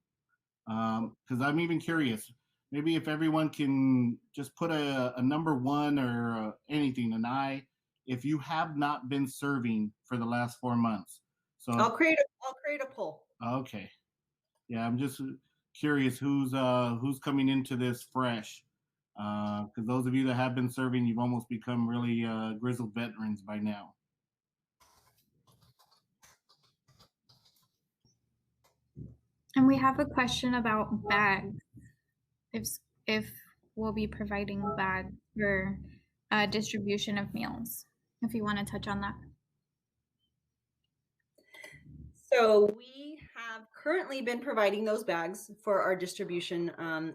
A: Because I'm even curious, maybe if everyone can just put a number 1 or anything, an I, if you have not been serving for the last 4 months. So
B: I'll create a poll.
A: Okay. Yeah, I'm just curious who's coming into this fresh. Because those of you that have been serving, you've almost become really grizzled veterans by now.
C: And we have a question about bags. If we'll be providing bags for distribution of meals, if you want to touch on that.
B: So we have currently been providing those bags for our distribution, and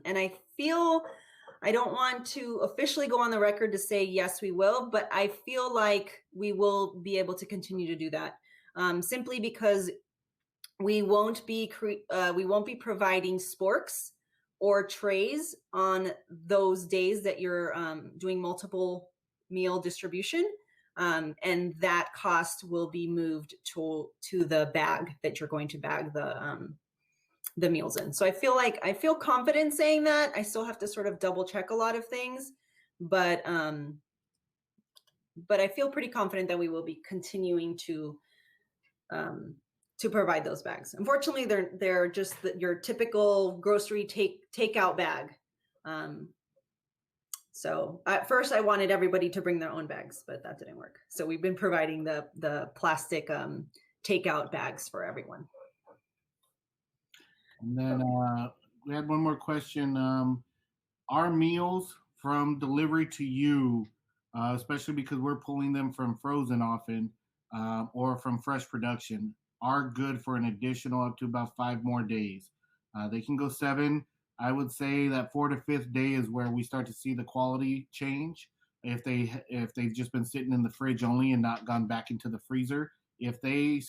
B: I don't want to officially go on the record to say yes, we will, but I feel like we will be able to continue to do that, simply because we won't be providing sporks or trays on those days that you're doing multiple meal distribution, and that cost will be moved to the bag that you're going to bag the meals in. So I feel confident saying that. I still have to sort of double check a lot of things, but I feel pretty confident that we will be continuing to provide those bags. Unfortunately, they're just your typical grocery takeout bag. So at first I wanted everybody to bring their own bags, but that didn't work. So we've been providing the plastic takeout bags for everyone.
A: And then we had one more question. Are meals from delivery to you, especially because we're pulling them from frozen often, or from fresh production, are good for an additional up to about 5 more days? They can go 7. I would say that 4th to 5th day is where we start to see the quality change. If they've just been sitting in the fridge only and not gone back into the freezer, If they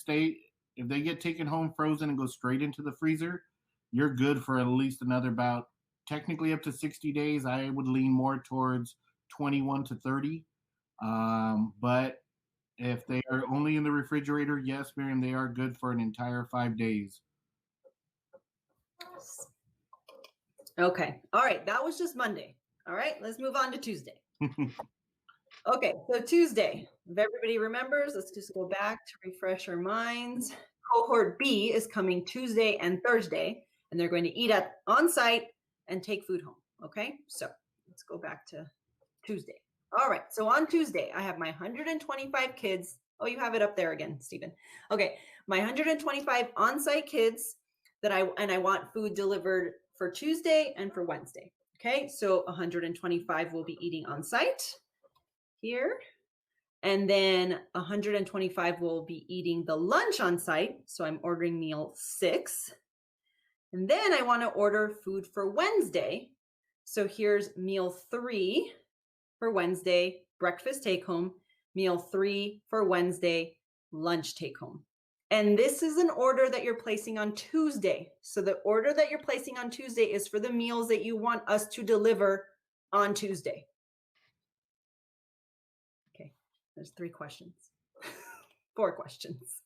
A: get taken home frozen and go straight into the freezer, you're good for at least another about technically up to 60 days. I would lean more towards 21 to 30. But if they are only in the refrigerator, yes, Miriam, they are good for an entire 5 days.
B: Okay. All right. That was just Monday. All right. Let's move on to Tuesday. Okay. So Tuesday, if everybody remembers, let's just go back to refresh our minds. Cohort B is coming Tuesday and Thursday, and they're going to eat on site and take food home. Okay. So let's go back to Tuesday. All right. So on Tuesday, I have my 125 kids. Oh, you have it up there again, Stephen. Okay. My 125 on-site kids that I want food delivered for Tuesday and for Wednesday. Okay. So 125 will be eating on site here. And then 125 will be eating the lunch on site. So I'm ordering meal 6. And then I want to order food for Wednesday. So here's meal 3 for Wednesday, breakfast take home, meal 3 for Wednesday, lunch take home. And this is an order that you're placing on Tuesday. So the order that you're placing on Tuesday is for the meals that you want us to deliver on Tuesday. Okay, there's 3 questions, 4 questions.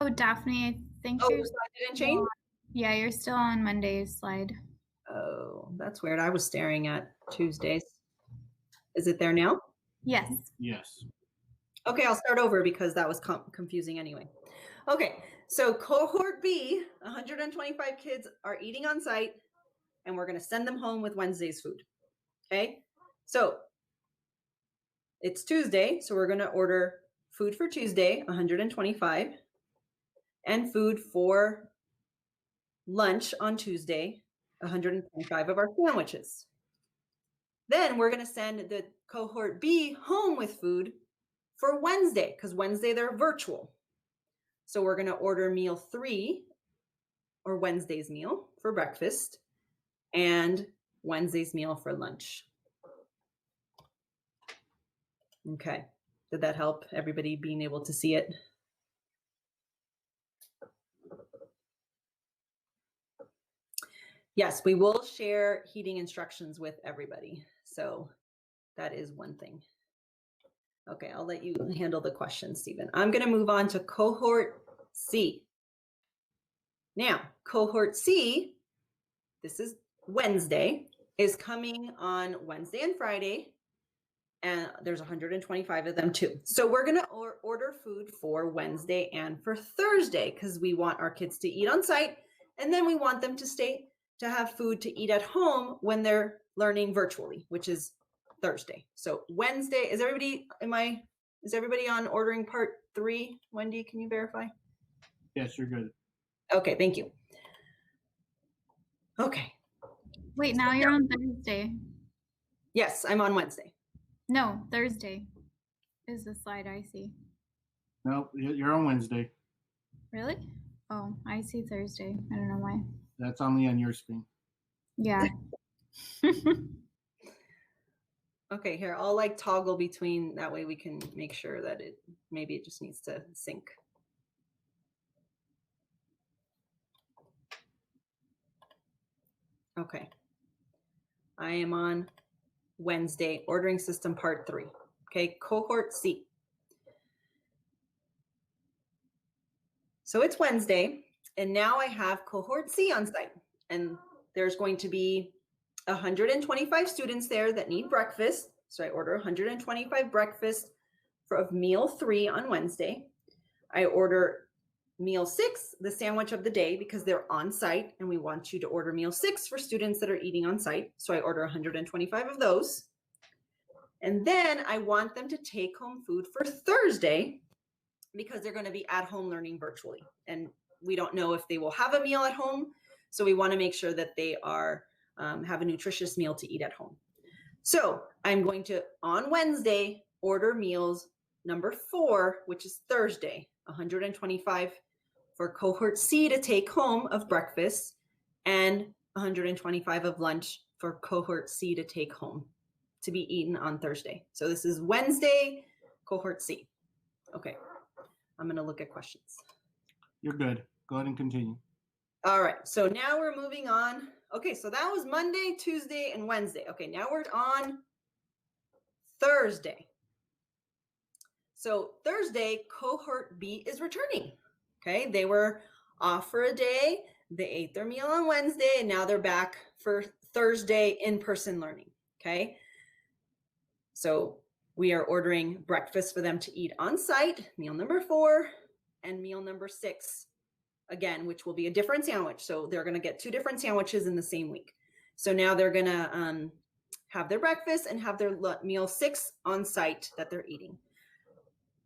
C: Oh, Daphne, I think
B: Oh,
C: you're
B: the slide didn't change?
C: Yeah, you're still on Monday's slide.
B: Oh, that's weird. I was staring at Tuesdays. Is it there now?
C: Yes.
A: Yes.
B: Okay, I'll start over because that was confusing anyway. Okay, so cohort B, 125 kids are eating on site, and we're going to send them home with Wednesday's food. Okay, so it's Tuesday, so we're going to order food for Tuesday, 125, and food for lunch on Tuesday, 125 of our sandwiches. Then we're going to send the cohort B home with food for Wednesday, because Wednesday they're virtual. So we're going to order meal 3, or Wednesday's meal for breakfast, and Wednesday's meal for lunch. Okay. Did that help everybody being able to see it? Yes, we will share heating instructions with everybody. So that is one thing. Okay, I'll let you handle the question, Stephen. I'm going to move on to cohort C. Now, cohort C, this is Wednesday, is coming on Wednesday and Friday, and there's 125 of them too. So we're going to order food for Wednesday and for Thursday because we want our kids to eat on site, and then we want them to have food to eat at home when they're learning virtually, which is Thursday. So Wednesday, is everybody on ordering part 3? Wendy, can you verify?
A: Yes, you're good.
B: Okay, thank you. Okay.
C: Wait, now you're on Thursday.
B: Yes, I'm on Wednesday.
C: No, Thursday is the slide I see.
A: No, you're on Wednesday.
C: Really? Oh, I see Thursday. I don't know why.
A: That's only on your screen.
C: Yeah.
B: Okay, here, I'll like toggle between, that way we can make sure that maybe it just needs to sync. Okay. I am on Wednesday, ordering system part 3. Okay, cohort C. So it's Wednesday, and now I have cohort C on site, and there's going to be 125 students there that need breakfast. So I order 125 breakfast of meal 3 on Wednesday. I order meal 6, the sandwich of the day, because they're on site, and we want you to order meal 6 for students that are eating on site. So I order 125 of those. And then I want them to take home food for Thursday because they're going to be at home learning virtually. And we don't know if they will have a meal at home. So we want to make sure that they are have a nutritious meal to eat at home. So I'm going to, on Wednesday, order meals number 4, which is Thursday, 125 for cohort C to take home of breakfast, and 125 of lunch for cohort C to take home to be eaten on Thursday. So this is Wednesday, cohort C. Okay, I'm going to look at questions.
A: You're good. Go ahead and continue.
B: All right, so now we're moving on. Okay, so that was Monday, Tuesday, and Wednesday. Okay, now we're on Thursday. So Thursday, cohort B is returning. Okay, they were off for a day. They ate their meal on Wednesday, and now they're back for Thursday in-person learning. Okay, so we are ordering breakfast for them to eat on site, meal number 4, and meal number 6, again, which will be a different sandwich. So they're going to get 2 different sandwiches in the same week. So now they're going to have their breakfast and have their meal 6 on site that they're eating.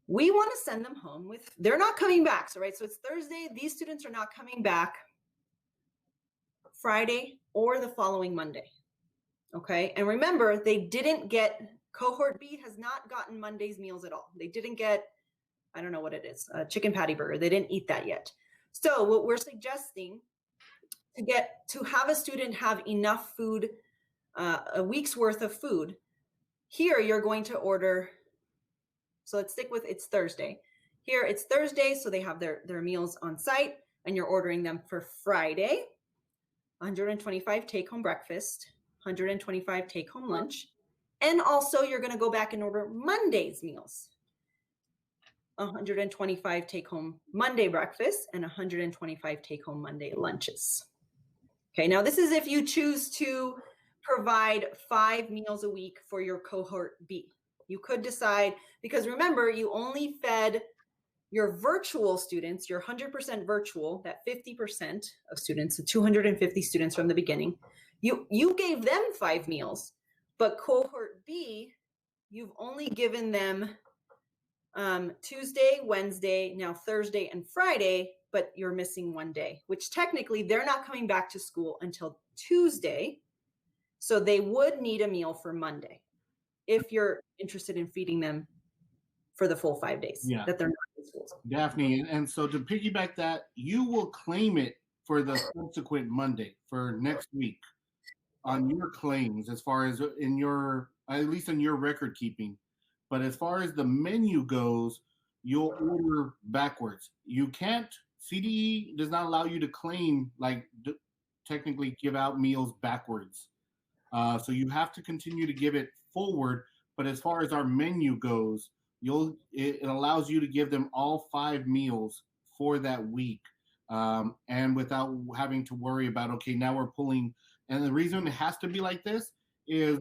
B: We want to send them home with, they're not coming back. So, right, so it's Thursday. These students are not coming back Friday or the following Monday. Okay, and remember, they didn't get, cohort B has not gotten Monday's meals at all. They didn't get, I don't know what it is, a chicken patty burger. They didn't eat that yet. So what we're suggesting to have a student have enough food, a week's worth of food, here you're going to order, so let's stick with it's Thursday. Here it's Thursday, so they have their meals on site, and you're ordering them for Friday, 125 take-home breakfast, 125 take-home lunch, and also you're going to go back and order Monday's meals. 125 take-home Monday breakfast and 125 take-home Monday lunches. Okay, now this is if you choose to provide 5 meals a week for your cohort B. You could decide, because remember, you only fed your virtual students, your 100% virtual, that 50% of students, the 250 students from the beginning, you gave them 5 meals, but cohort B, you've only given them Tuesday, Wednesday, now Thursday and Friday, but you're missing 1 day, which technically they're not coming back to school until Tuesday. So they would need a meal for Monday if you're interested in feeding them for the full 5 days that they're not in school.
A: Daphne, and so to piggyback that, you will claim it for the subsequent Monday for next week on your claims, as far as in your, at least in your record keeping. But as far as the menu goes, you'll order backwards. You can't, CDE does not allow you to claim, like technically give out meals backwards. So you have to continue to give it forward. But as far as our menu goes, it allows you to give them all 5 meals for that week. And without having to worry about, okay, now we're pulling. And the reason it has to be like this is,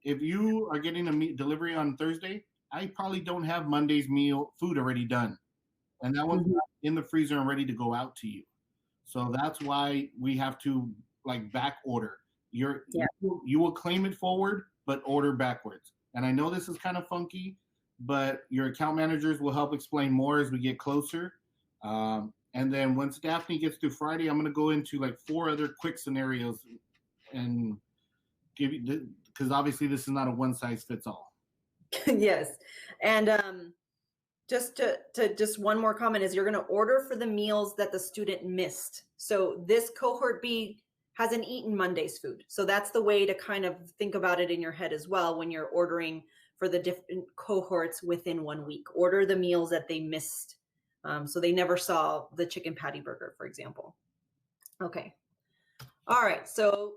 A: if you are getting a delivery on Thursday, I probably don't have Monday's meal food already done. And that one's not in the freezer and ready to go out to you. So that's why we have to like back order. You will claim it forward, but order backwards. And I know this is kind of funky, but your account managers will help explain more as we get closer. And then once Daphne gets to Friday, I'm going to go into like 4 other quick scenarios and give you, because obviously this is not a one size fits all.
B: Yes. And just just one more comment is, you're going to order for the meals that the student missed. So this cohort B hasn't eaten Monday's food. So that's the way to kind of think about it in your head as well when you're ordering for the different cohorts within 1 week. Order the meals that they missed. So they never saw the chicken patty burger, for example. Okay. All right. So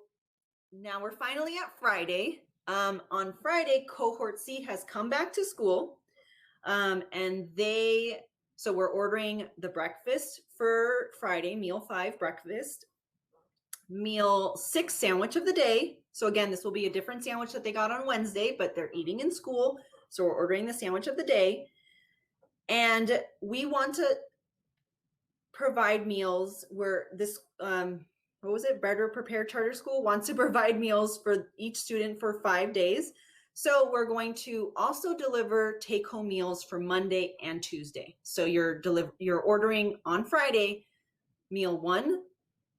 B: now we're finally at Friday. On Friday, cohort C has come back to school. So we're ordering the breakfast for Friday, meal 5 breakfast, meal 6 sandwich of the day. So again, this will be a different sandwich that they got on Wednesday, but they're eating in school. So we're ordering the sandwich of the day. And we want to provide meals where this, Better Prepared Charter School wants to provide meals for each student for 5 days. So we're going to also deliver take-home meals for Monday and Tuesday. So you're ordering on Friday, meal 1,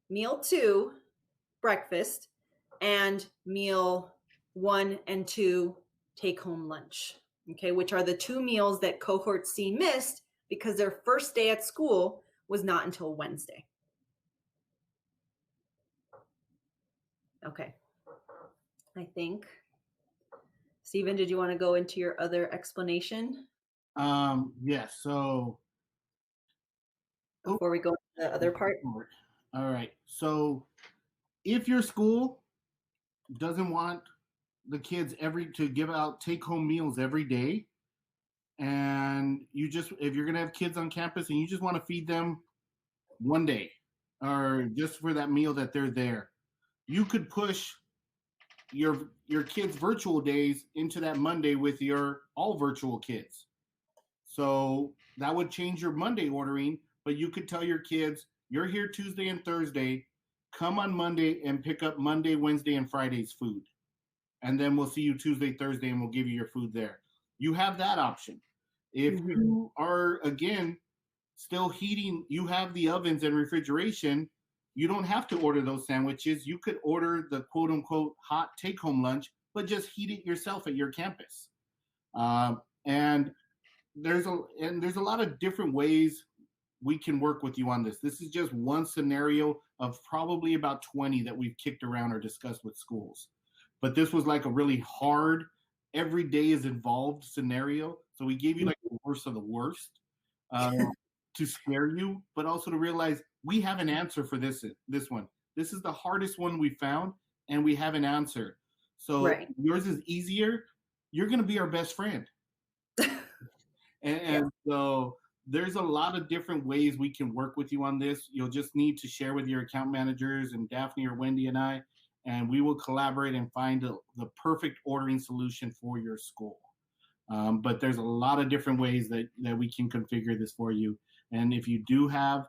B: meal 2, breakfast, and meal 1 and 2, take-home lunch. Okay, which are the 2 meals that cohort C missed because their first day at school was not until Wednesday. Okay, I think. Stephen, did you want to go into your other explanation?
A: Yes. So
B: Before we go to the other part?
A: all right. So if your school doesn't want the kids to give out take home meals every day, and if you're gonna have kids on campus and you just want to feed them one day or just for that meal that they're there, you could push your kids' virtual days into that Monday with your all virtual kids. So that would change your Monday ordering, but you could tell your kids, you're here Tuesday and Thursday, come on Monday and pick up Monday, Wednesday, and Friday's food. And then we'll see you Tuesday, Thursday, and we'll give you your food there. You have that option. If you are, again, still heating, you have the ovens and refrigeration, you don't have to order those sandwiches. You could order the quote unquote hot take home lunch, but just heat it yourself at your campus. And there's a lot of different ways we can work with you on this. This is just one scenario of probably about 20 that we've kicked around or discussed with schools. But this was like a really hard, every day is involved scenario. So we gave you like the worst of the worst to scare you, but also to realize we have an answer for this one. This is the hardest one we found, and we have an answer. So yours is easier. You're going to be our best friend. And so there's a lot of different ways we can work with you on this. You'll just need to share with your account managers and Daphne or Wendy and I, and we will collaborate and find the perfect ordering solution for your school. But there's a lot of different ways that we can configure this for you. And if you do have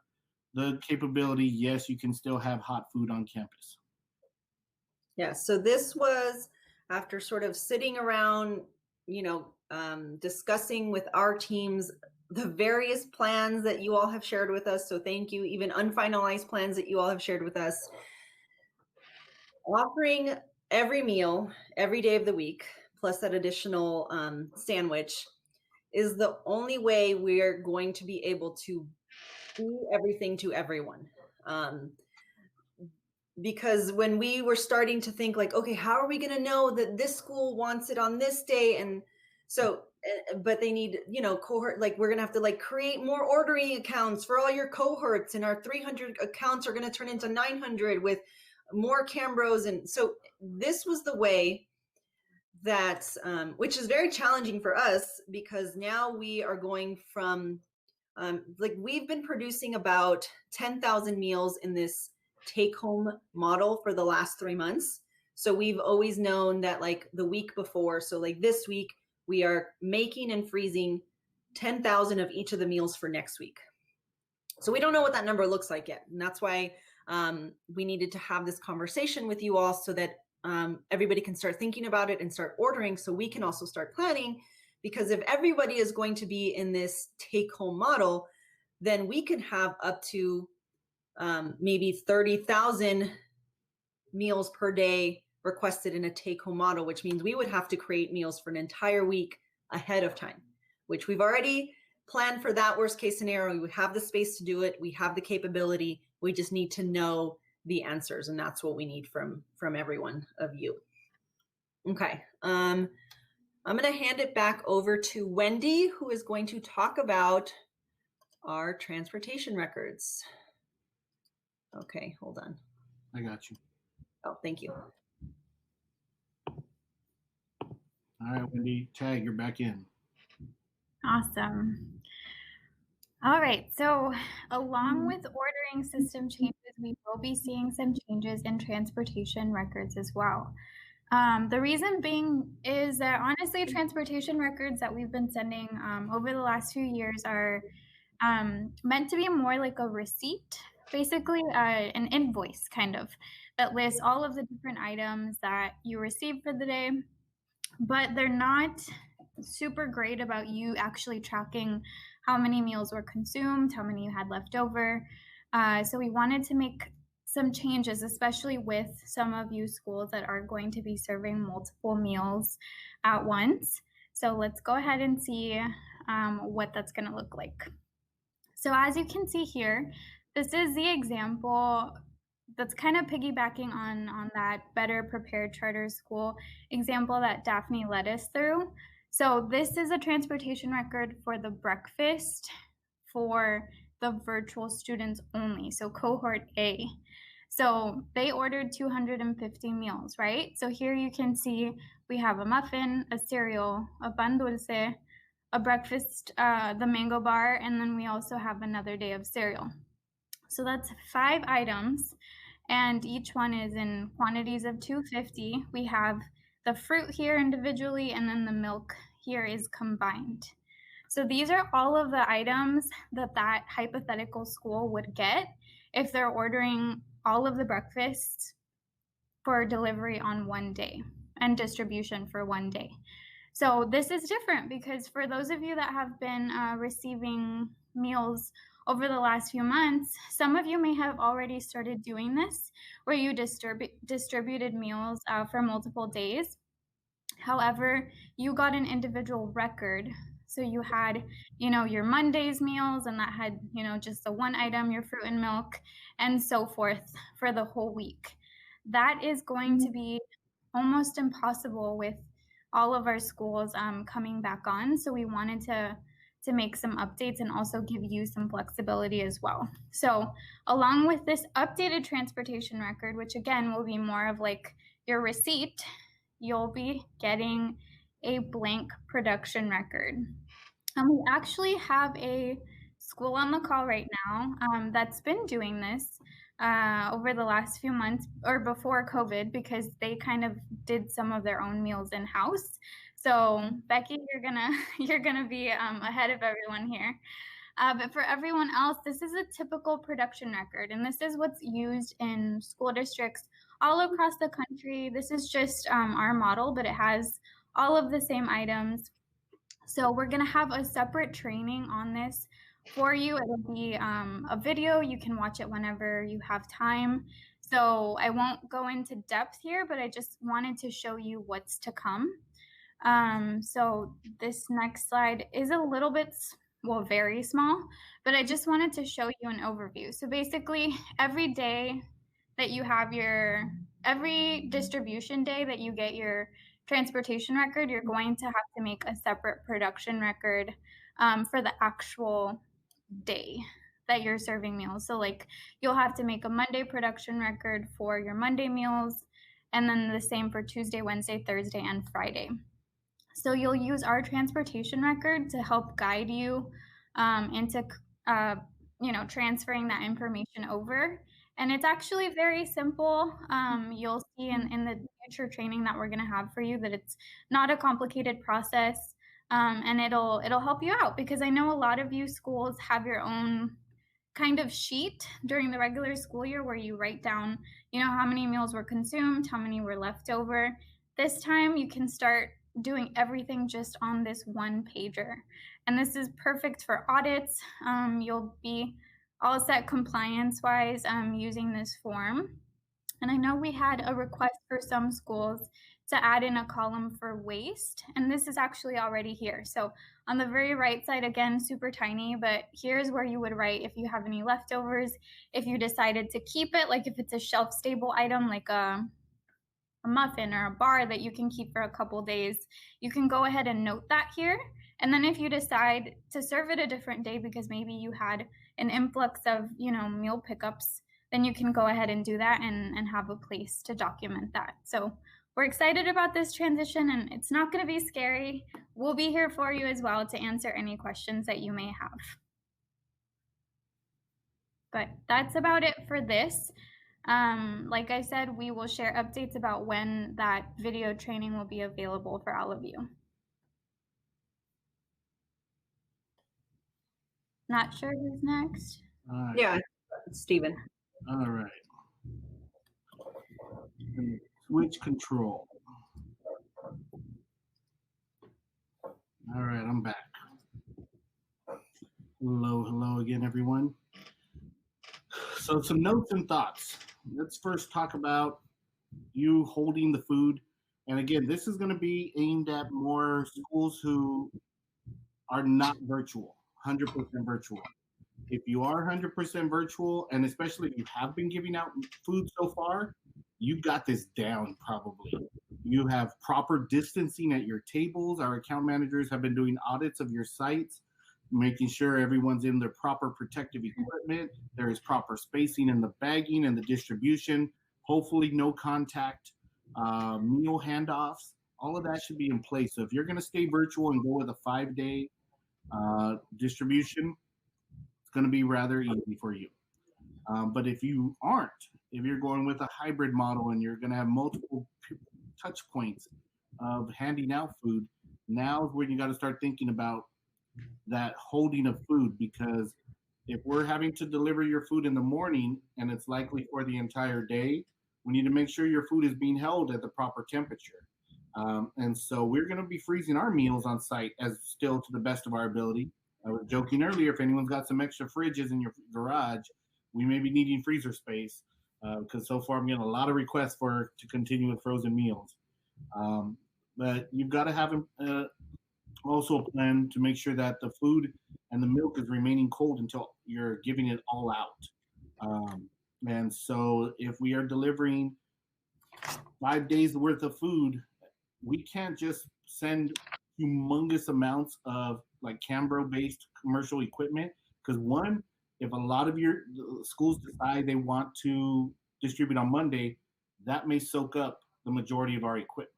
A: the capability, yes, you can still have hot food on campus.
B: Yeah, so this was after sort of sitting around, discussing with our teams the various plans that you all have shared with us. So thank you, even unfinalized plans that you all have shared with us. Offering every meal, every day of the week, plus that additional sandwich is the only way we're going to be able to do everything to everyone. Because when we were starting to think like, okay, how are we going to know that this school wants it on this day? And so, but they need, cohort, like we're going to have to like create more ordering accounts for all your cohorts, and our 300 accounts are going to turn into 900 with more Cambros. And so this was the way that, which is very challenging for us, because now we are going from, like we've been producing about 10,000 meals in this take home model for the last 3 months. So we've always known that like the week before, so like this week, we are making and freezing 10,000 of each of the meals for next week. So we don't know what that number looks like yet. And that's why we needed to have this conversation with you all, so that everybody can start thinking about it and start ordering, so we can also start planning. Because if everybody is going to be in this take home model, then we can have up to maybe 30,000 meals per day requested in a take home model, which means we would have to create meals for an entire week ahead of time, which we've already planned for that worst case scenario. We would have the space to do it. We have the capability. We just need to know the answers. And that's what we need from every one of you. Okay. I'm going to hand it back over to Wendy, who is going to talk about our transportation records. Okay, hold on.
A: I got you.
B: Oh, thank you.
A: All right, Wendy, tag, you're back in.
C: Awesome. All right, so along with ordering system changes, we will be seeing some changes in transportation records as well. The reason being is that honestly, transportation records that we've been sending over the last few years are meant to be more like a receipt, basically an invoice kind of, that lists all of the different items that you received for the day, but they're not super great about you actually tracking how many meals were consumed, how many you had left over. So we wanted to make some changes, especially with some of you schools that are going to be serving multiple meals at once. So let's go ahead and see what that's going to look like. So as you can see here, this is the example that's kind of piggybacking on that Better Prepared Charter School example that Daphne led us through. So this is a transportation record for the breakfast for the virtual students only, so cohort A. So they ordered 250 meals, right? So here you can see we have a muffin, a cereal, a pan dulce, a breakfast, the mango bar, and then we also have another day of cereal. So that's 5 items, and each one is in quantities of 250. We have the fruit here individually, and then the milk here is combined. So these are all of the items that that hypothetical school would get if they're ordering all of the breakfasts for delivery on one day and distribution for one day. So this is different because for those of you that have been receiving meals over the last few months, some of you may have already started doing this where you distributed meals for multiple days. However, you got an individual record. So you had, your Monday's meals, and that had, just the one item, your fruit and milk, and so forth for the whole week. That is going to be almost impossible with all of our schools coming back on. So we wanted to make some updates and also give you some flexibility as well. So along with this updated transportation record, which again will be more of like your receipt, you'll be getting a blank production record. And we actually have a school on the call right now that's been doing this over the last few months or before COVID, because they kind of did some of their own meals in-house. So Becky, you're gonna be ahead of everyone here. But for everyone else, this is a typical production record, and this is what's used in school districts all across the country. This is just our model, but it has all of the same items. So we're going to have a separate training on this for you. It'll be a video. You can watch it whenever you have time. So I won't go into depth here, but I just wanted to show you what's to come. So this next slide is a little bit, well, very small, but I just wanted to show you an overview. So basically every day that you have every distribution day that you get your transportation record, you're going to have to make a separate production record for the actual day that you're serving meals. So like you'll have to make a Monday production record for your Monday meals, and then the same for Tuesday, Wednesday, Thursday, and Friday. So you'll use our transportation record to help guide you into transferring that information over. And it's actually very simple. You'll see in the future training that we're going to have for you that it's not a complicated process, and it'll help you out, because I know a lot of you schools have your own kind of sheet during the regular school year where you write down, how many meals were consumed, how many were left over. This time you can start doing everything just on this one pager. And this is perfect for audits. You'll be all set compliance-wise using this form. And I know we had a request for some schools to add in a column for waste, and this is actually already here. So on the very right side, again, super tiny, but here's where you would write if you have any leftovers, if you decided to keep it, like if it's a shelf-stable item, like a muffin or a bar that you can keep for a couple days, you can go ahead and note that here. And then if you decide to serve it a different day because maybe you had an influx of, meal pickups, then you can go ahead and do that and have a place to document that. So we're excited about this transition, and it's not going to be scary. We'll be here for you as well to answer any questions that you may have. But that's about it for this. Like I said, we will share updates about when that video training will be available for all of you. Not sure who's next.
A: Right.
B: Yeah, Stephen.
A: All right. Switch control. All right, I'm back. Hello again, everyone. So some notes and thoughts. Let's first talk about you holding the food. And again, this is going to be aimed at more schools who are not virtual, 100% virtual. If you are 100% virtual, and especially if you have been giving out food so far, you got this down probably. You have proper distancing at your tables. Our account managers have been doing audits of your sites, making sure everyone's in their proper protective equipment. There is proper spacing in the bagging and the distribution. Hopefully no contact, meal handoffs. All of that should be in place. So if you're going to stay virtual and go with a 5-day distribution, it's going to be rather easy for you. But if you aren't, if you're going with a hybrid model and you're going to have multiple touch points of handing out food, now is when you got to start thinking about that holding of food, because if we're having to deliver your food in the morning and it's likely for the entire day, we need to make sure your food is being held at the proper temperature. And so we're going to be freezing our meals on site as still to the best of our ability. I was joking earlier, if anyone's got some extra fridges in your garage, we may be needing freezer space, because so far I'm getting a lot of requests to continue with frozen meals. But you've got to have also a plan to make sure that the food and the milk is remaining cold until you're giving it all out. And so if we are delivering 5 days worth of food, we can't just send humongous amounts of like Cambro-based commercial equipment, because one, if a lot of your schools decide they want to distribute on Monday, that may soak up the majority of our equipment.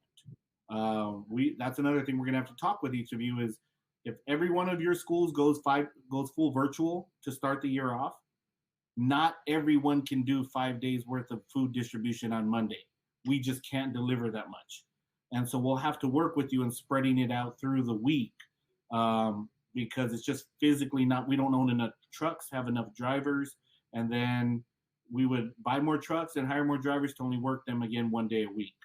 A: That's another thing we're gonna have to talk with each of you is, if every one of your schools goes full virtual to start the year off, not everyone can do 5 days worth of food distribution on Monday. We just can't deliver that much. And so we'll have to work with you in spreading it out through the week, because it's just physically not, we don't own enough trucks, have enough drivers, and then we would buy more trucks and hire more drivers to only work them again 1 day a week.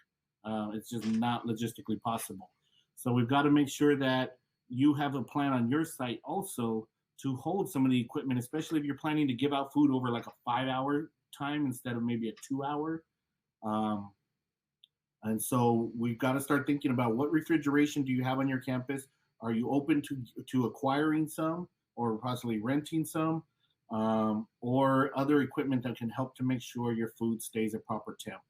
A: It's just not logistically possible. So we've got to make sure that you have a plan on your site also to hold some of the equipment, especially if you're planning to give out food over like a 5-hour time instead of maybe a 2-hour. And so we've got to start thinking about what refrigeration do you have on your campus? Are you open to acquiring some or possibly renting some, or other equipment that can help to make sure your food stays at proper temp?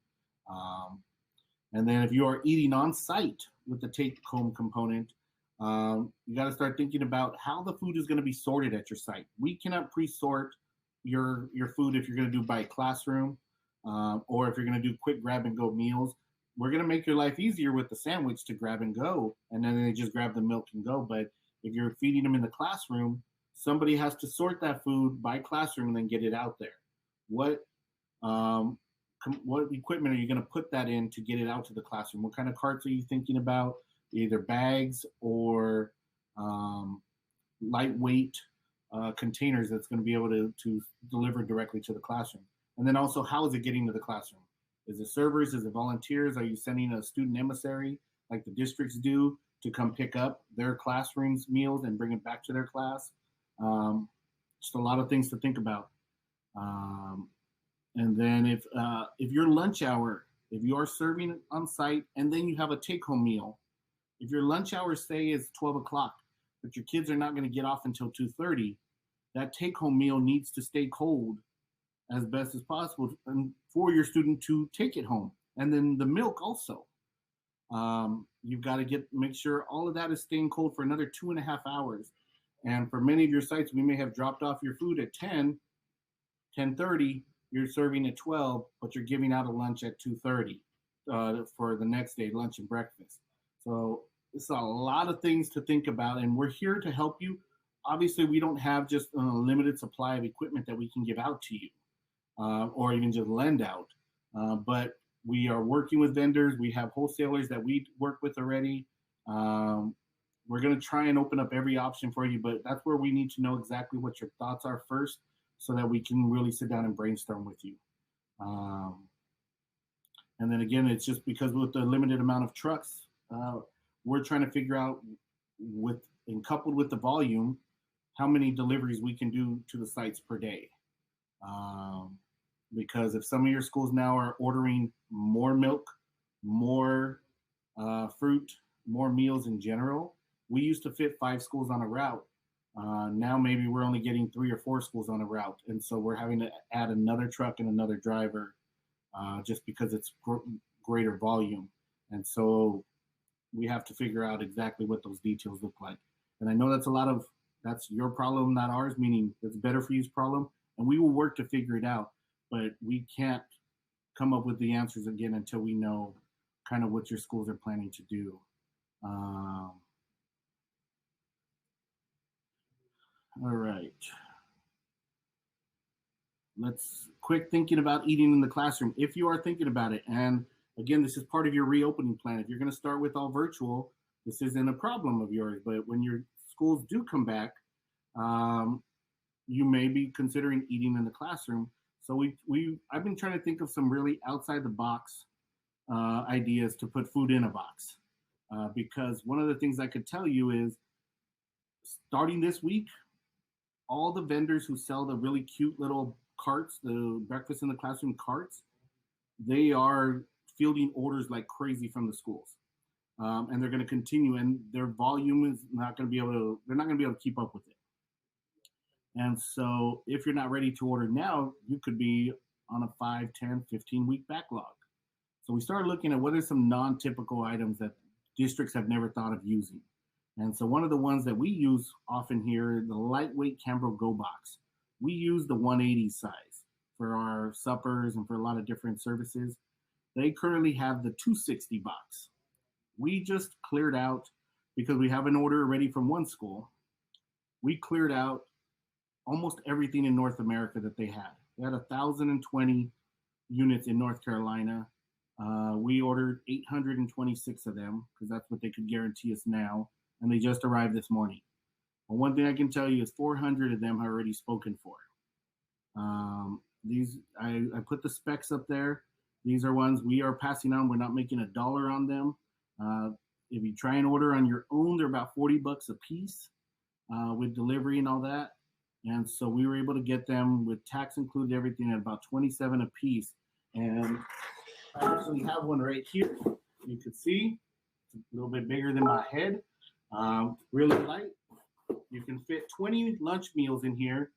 A: And then if you are eating on site with the take-home component, you got to start thinking about how the food is going to be sorted at your site. We cannot pre-sort your food if you're going to do by classroom, or if you're going to do quick grab-and-go meals. We're going to make your life easier with the sandwich to grab and go, and then they just grab the milk and go. But if you're feeding them in the classroom, somebody has to sort that food by classroom and then get it out there. What equipment are you going to put that in to get it out to the classroom? What kind of carts are you thinking about? Either bags or lightweight containers that's going to be able to deliver directly to the classroom. And then also, how is it getting to the classroom? Is it servers? Is it volunteers? Are you sending a student emissary like the districts do to come pick up their classroom's meals and bring it back to their class? Just a lot of things to think about. And then if your lunch hour, if you are serving on site and then you have a take-home meal, if your lunch hour, say, is 12 o'clock, but your kids are not going to get off until 2:30, that take-home meal needs to stay cold as best as possible and for your student to take it home. And then the milk also. You've got to make sure all of that is staying cold for another 2.5 hours. And for many of your sites, we may have dropped off your food at 10:30, you're serving at 12, but you're giving out a lunch at 2:30 for the next day, lunch and breakfast. So it's a lot of things to think about, and we're here to help you. Obviously, we don't have just a limited supply of equipment that we can give out to you, or even just lend out. But we are working with vendors. We have wholesalers that we work with already. We're going to try and open up every option for you, but that's where we need to know exactly what your thoughts are first so that we can really sit down and brainstorm with you. And then again, it's just because with the limited amount of trucks, we're trying to figure out coupled with the volume, how many deliveries we can do to the sites per day. Because if some of your schools now are ordering more milk, more fruit, more meals in general, we used to fit 5 schools on a route. Now maybe we're only getting 3 or 4 schools on a route. And so we're having to add another truck and another driver just because it's greater volume. And so we have to figure out exactly what those details look like. And I know that's your problem, not ours, meaning it's Better For You's problem. And we will work to figure it out, but we can't come up with the answers again until we know kind of what your schools are planning to do. All right. Let's quick thinking about eating in the classroom. If you are thinking about it, and again, this is part of your reopening plan. If you're going to start with all virtual, this isn't a problem of yours. But when your schools do come back, you may be considering eating in the classroom. So I've been trying to think of some really outside the box ideas to put food in a box. Because one of the things I could tell you is starting this week, all the vendors who sell the really cute little carts, the breakfast in the classroom carts, they are fielding orders like crazy from the schools. And they're going to continue, and their volume is not going to be able to, they're not going to be able to keep up with it. And so if you're not ready to order now, you could be on a 5, 10, 15-week backlog. So we started looking at what are some non-typical items that districts have never thought of using. And so one of the ones that we use often here, the lightweight Cambro Go Box. We use the 180 size for our suppers and for a lot of different services. They currently have the 260 box. We just cleared out, because we have an order already from one school, we cleared out almost everything in North America that they had. They had 1,020 units in North Carolina. We ordered 826 of them because that's what they could guarantee us now, and they just arrived this morning. Well, one thing I can tell you is 400 of them are already spoken for. I put the specs up there. These are ones we are passing on. We're not making $1 on them. If you try and order on your own, they're about $40 a piece with delivery and all that. And so we were able to get them with tax included, everything, at about $27 a piece. And I actually have one right here. You can see it's a little bit bigger than my head. Really light. You can fit 20 lunch meals in here,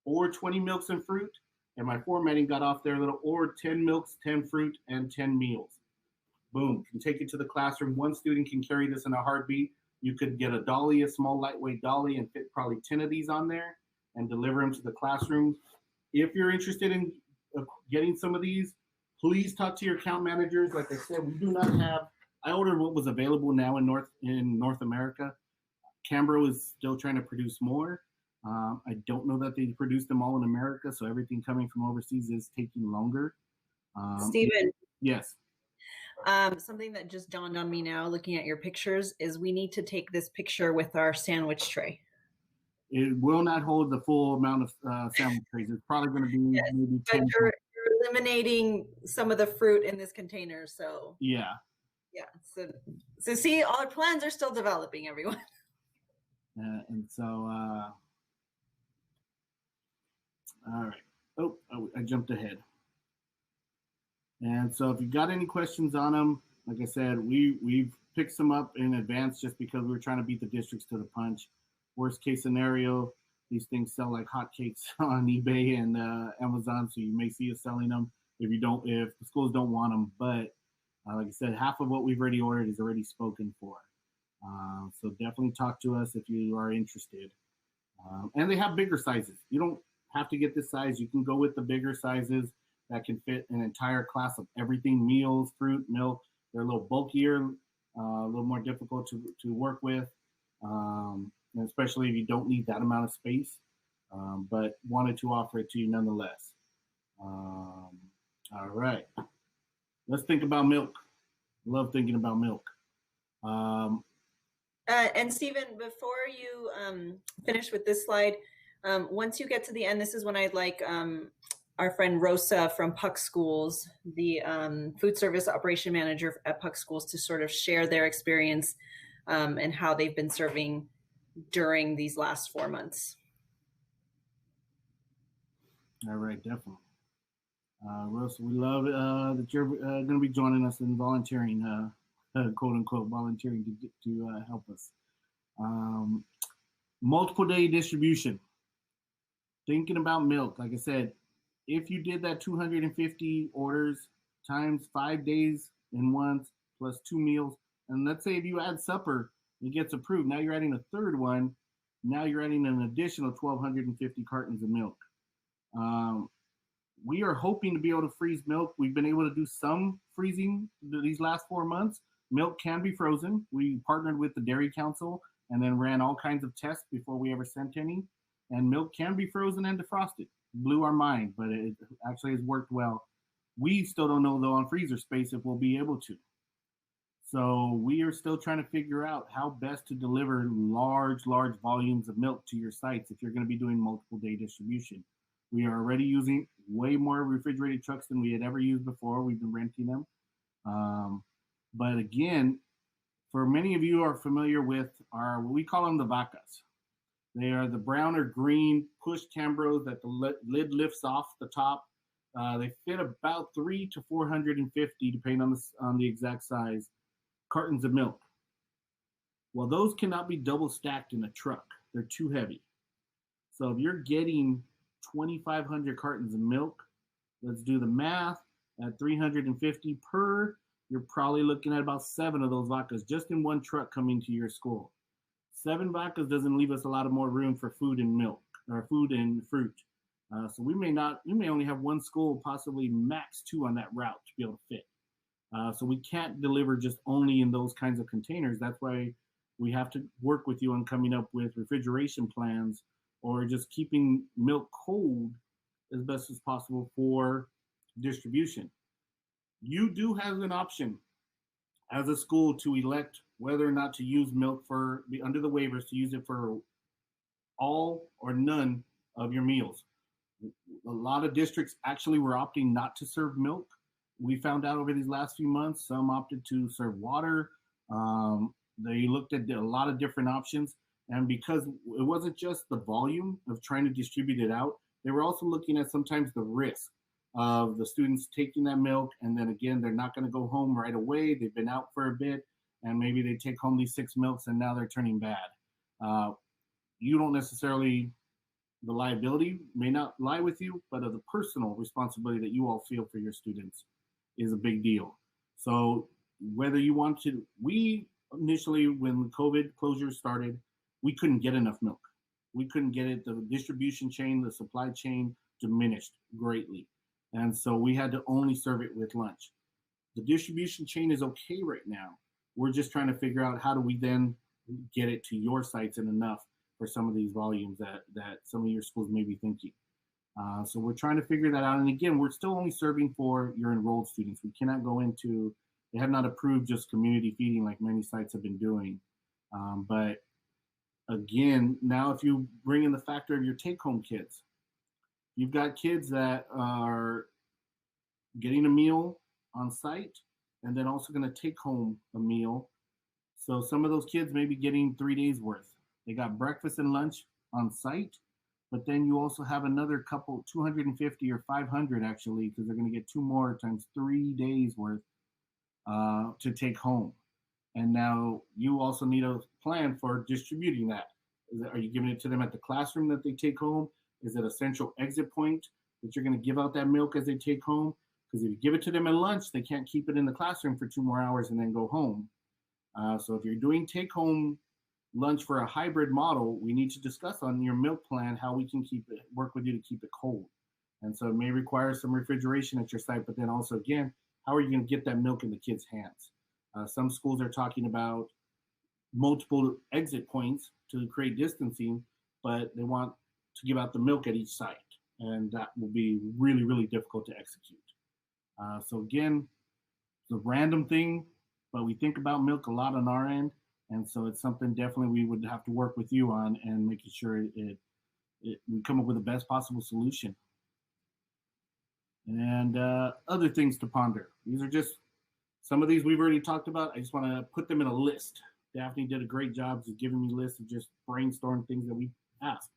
A: or 20 milks and fruit. And my formatting got off there a little, or 10 milks, 10 fruit, and 10 meals. Boom, can take it to the classroom. One student can carry this in a heartbeat. You could get a dolly, a small lightweight dolly, and fit probably 10 of these on there and deliver them to the classroom. If you're interested in getting some of these, please talk to your account managers. Like I said, we do not have, I ordered what was available now in North America. Cambro is still trying to produce more. I don't know that they produce them all in America, so everything coming from overseas is taking longer.
B: Stephen.
A: Yes.
B: Something that just dawned on me now, looking at your pictures, is we need to take this picture with our sandwich tray.
A: It will not hold the full amount of sandwich trays. It's probably going to be maybe 10.
B: But you're eliminating some of the fruit in this container, so
A: yeah.
B: So see, all our plans are still developing, everyone.
A: And so, all right. Oh, I jumped ahead. And so if you got any questions on them, like I said, we've picked some up in advance just because we were trying to beat the districts to the punch. Worst case scenario, these things sell like hotcakes on eBay and Amazon, so you may see us selling them if the schools don't want them. But like I said, half of what we've already ordered is already spoken for. So definitely talk to us if you are interested. And they have bigger sizes. You don't have to get this size. You can go with the bigger sizes that can fit an entire class of everything: meals, fruit, milk. They're a little bulkier, a little more difficult to work with, and especially if you don't need that amount of space, but wanted to offer it to you nonetheless. All right. Let's think about milk. Love thinking about milk.
B: And Stephen, before you finish with this slide, once you get to the end, this is when I'd like our friend Rosa from Puck Schools, the food service operation manager at Puck Schools, to sort of share their experience and how they've been serving during these last 4 months.
A: All right, definitely. Rosa, we love that you're going to be joining us in volunteering, quote unquote, volunteering to help us. Multiple day distribution. Thinking about milk, like I said, if you did that 250 orders times 5 days in once, plus 2 meals. And let's say if you add supper, it gets approved. Now you're adding a third one. Now you're adding an additional 1,250 cartons of milk. We are hoping to be able to freeze milk. We've been able to do some freezing these last 4 months. Milk can be frozen. We partnered with the Dairy Council and then ran all kinds of tests before we ever sent any. And milk can be frozen and defrosted. Blew our mind, but it actually has worked well. We still don't know, though, on freezer space if we'll be able to. So we are still trying to figure out how best to deliver large volumes of milk to your sites if you're going to be doing multiple day distribution. We are already using way more refrigerated trucks than we had ever used before. We've been renting them. But again, for many of you are familiar with we call them the vacas. They are the brown or green push Cambros that the lid lifts off the top. They fit about 300 to 450, depending on the exact size, cartons of milk. Well, those cannot be double stacked in a truck. They're too heavy. So if you're getting 2,500 cartons of milk, let's do the math. At 350 per, you're probably looking at about 7 of those vacas just in one truck coming to your school. 7 vacas doesn't leave us a lot of more room for food and milk, or food and fruit. So we may only have one school, possibly max 2 on that route to be able to fit. So we can't deliver just only in those kinds of containers. That's why we have to work with you on coming up with refrigeration plans or just keeping milk cold as best as possible for distribution. You do have an option as a school to elect whether or not to use milk under the waivers, to use it for all or none of your meals. A lot of districts actually were opting not to serve milk. We found out over these last few months, some opted to serve water. They looked at a lot of different options. And because it wasn't just the volume of trying to distribute it out, they were also looking at sometimes the risk of the students taking that milk. And then again, they're not going to go home right away. They've been out for a bit and maybe they take home these 6 milks and now they're turning bad. You don't necessarily, the liability may not lie with you, but of the personal responsibility that you all feel for your students is a big deal. So whether you want to, we initially, when COVID closures started, we couldn't get enough milk. We couldn't get it. The distribution chain, the supply chain diminished greatly. And so we had to only serve it with lunch. The distribution chain is okay right now. We're just trying to figure out how do we then get it to your sites and enough for some of these volumes that some of your schools may be thinking. So we're trying to figure that out. And again, we're still only serving for your enrolled students. We cannot go into, they have not approved just community feeding like many sites have been doing. But again, now if you bring in the factor of your take-home kids, you've got kids that are getting a meal on site and then also going to take home a meal. So some of those kids may be getting 3 days worth. They got breakfast and lunch on site, but then you also have another couple, 250 or 500 actually, because they're going to get 2 more times 3 days worth to take home. And now you also need a plan for distributing that. Are you giving it to them at the classroom that they take home? Is it a central exit point that you're going to give out that milk as they take home? Because if you give it to them at lunch, they can't keep it in the classroom for 2 more hours and then go home. So if you're doing take-home lunch for a hybrid model, we need to discuss on your milk plan how we can work with you to keep it cold. And so it may require some refrigeration at your site, but then also, again, how are you going to get that milk in the kids' hands? Some schools are talking about multiple exit points to create distancing, but they want to give out the milk at each site. And that will be really, really difficult to execute. So again, it's a random thing, but we think about milk a lot on our end. And so it's something definitely we would have to work with you on and making sure we come up with the best possible solution. And other things to ponder. These are just, some of these we've already talked about. I just want to put them in a list. Daphne did a great job just giving me lists of just brainstorm things that we asked.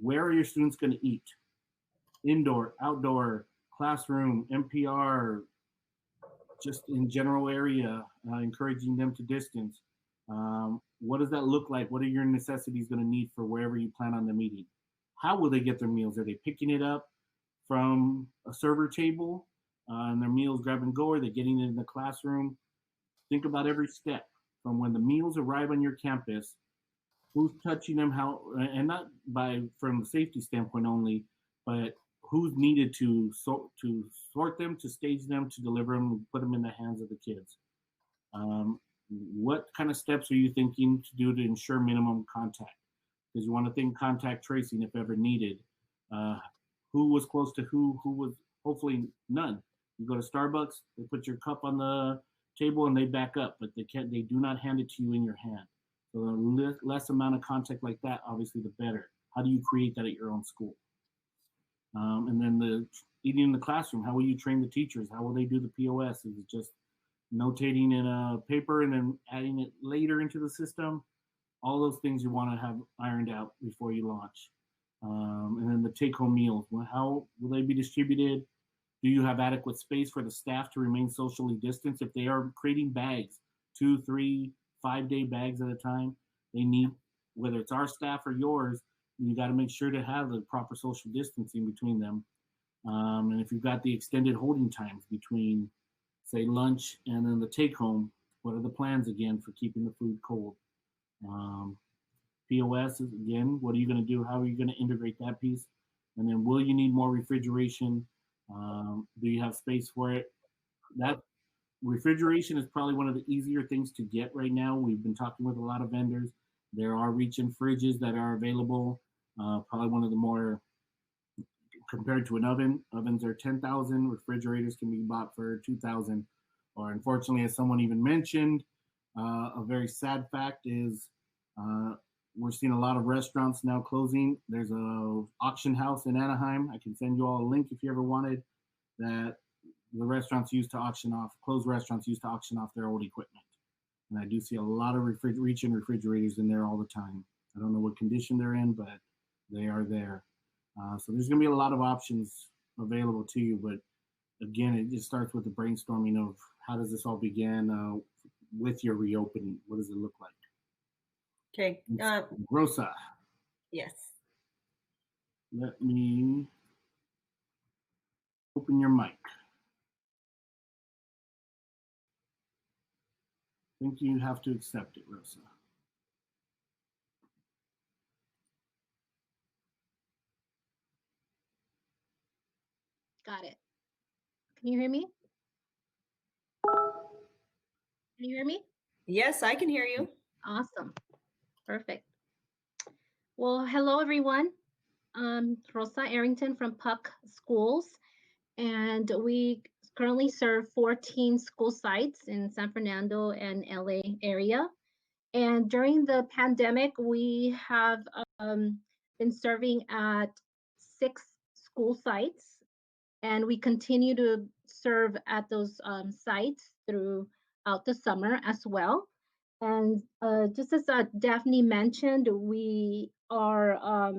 A: Where are your students going to eat? Indoor, outdoor, classroom, NPR, just in general area, encouraging them to distance. What does that look like? What are your necessities going to need for wherever you plan on them eating? How will they get their meals? Are they picking it up from a server table and their meals grab and go? Are they getting it in the classroom? Think about every step from when the meals arrive on your campus, who's touching them, how, and not by from the safety standpoint only, but who's needed to sort them, to stage them, to deliver them, put them in the hands of the kids. Um, what kind of steps are you thinking to do to ensure minimum contact? Because you want to think contact tracing if ever needed. Uh, who was close to who was hopefully none. You go to Starbucks, they put your cup on the table and they back up, but they do not hand it to you in your hand. So the less amount of contact like that, obviously, the better. How do you create that at your own school? And then the eating in the classroom, how will you train the teachers? How will they do the POS? Is it just notating in a paper and then adding it later into the system? All those things you want to have ironed out before you launch. And then the take-home meals, how will they be distributed? Do you have adequate space for the staff to remain socially distanced? If they are creating bags, 2, 3, 5-day bags at a time, they need, whether it's our staff or yours, you got to make sure to have the proper social distancing between them. And if you've got the extended holding times between, say, lunch and then the take home, what are the plans again for keeping the food cold? POS is again, what are you going to do? How are you going to integrate that piece? And then will you need more refrigeration? Do you have space for it? That refrigeration is probably one of the easier things to get right now. We've been talking with a lot of vendors. There are reach-in fridges that are available. Probably one of the more, compared to an oven, ovens are 10,000. Refrigerators can be bought for 2,000. Or unfortunately, as someone even mentioned, a very sad fact is we're seeing a lot of restaurants now closing. There's a auction house in Anaheim. I can send you all a link if you ever wanted, that the restaurants used to auction off, closed restaurants used to auction off their old equipment. And I do see a lot of reach-in refrigerators in there all the time. I don't know what condition they're in, but they are there. So there's going to be a lot of options available to you. But again, it just starts with the brainstorming of how does this all begin with your reopening? What does it look like?
B: Okay.
A: Rosa.
B: Yes.
A: Let me open your mic. I think you have to accept it, Rosa.
D: Got it. Can you hear me? Can you hear me?
B: Yes, I can hear you.
D: Awesome. Perfect. Well, hello, everyone. I'm Rosa Arrington from Puck Schools, and we currently serve 14 school sites in San Fernando and LA area. And during the pandemic, we have been serving at 6 school sites, and we continue to serve at those sites throughout the summer as well. And just as Daphne mentioned, we are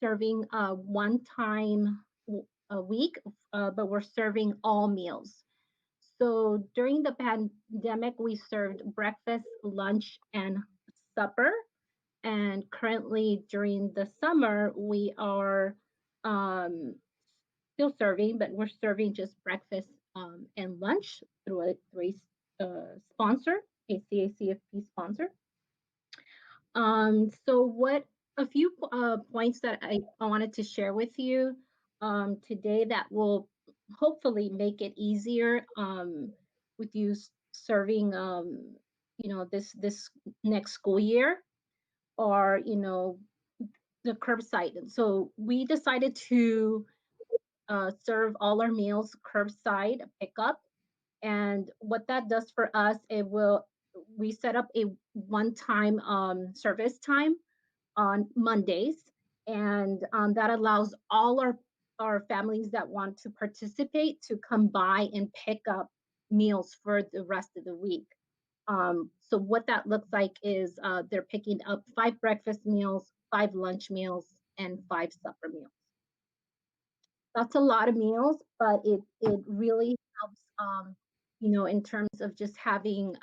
D: serving one time a week, but we're serving all meals. So during the pandemic, we served breakfast, lunch, and supper. And currently during the summer, we are still serving, but we're serving just breakfast and lunch through a sponsor, a CACFP sponsor. So what a few points that I wanted to share with you today that will hopefully make it easier with you serving, this next school year, or the curbside. And so we decided to serve all our meals curbside pickup. And what that does for us, we set up a one-time service time on Mondays, and that allows all our families that want to participate to come by and pick up meals for the rest of the week. So what that looks like is they're picking up 5 breakfast meals, 5 lunch meals, and 5 supper meals. That's a lot of meals, but it really helps, in terms of just having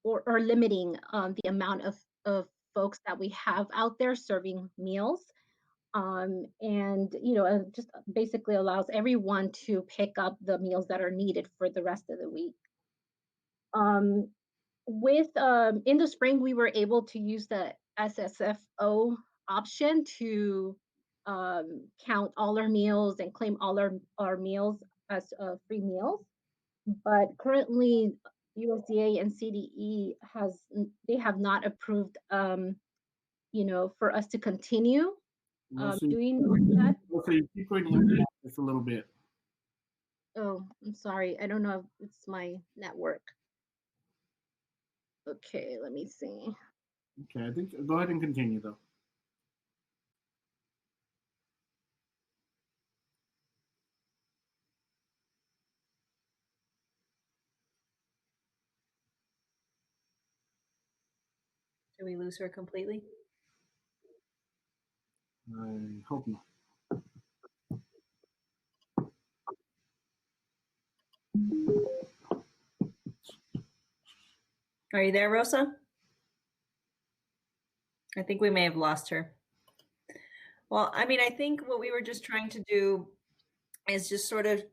D: or limiting the amount of folks that we have out there serving meals. And just basically allows everyone to pick up the meals that are needed for the rest of the week. Um, with in the spring, we were able to use the SSFO option to count all our meals and claim all our meals as free meals. But currently, USDA and CDE they have not approved, for us to continue doing that.
A: Okay, keep going in just a little bit.
D: Oh, I'm sorry. I don't know if it's my network. Okay, let me see.
A: Okay, I think go ahead and continue though.
B: Did we lose her completely?
A: I hope not.
B: Are you there, Rosa? I think we may have lost her. Well, I mean, I think what we were just trying to do is just sort of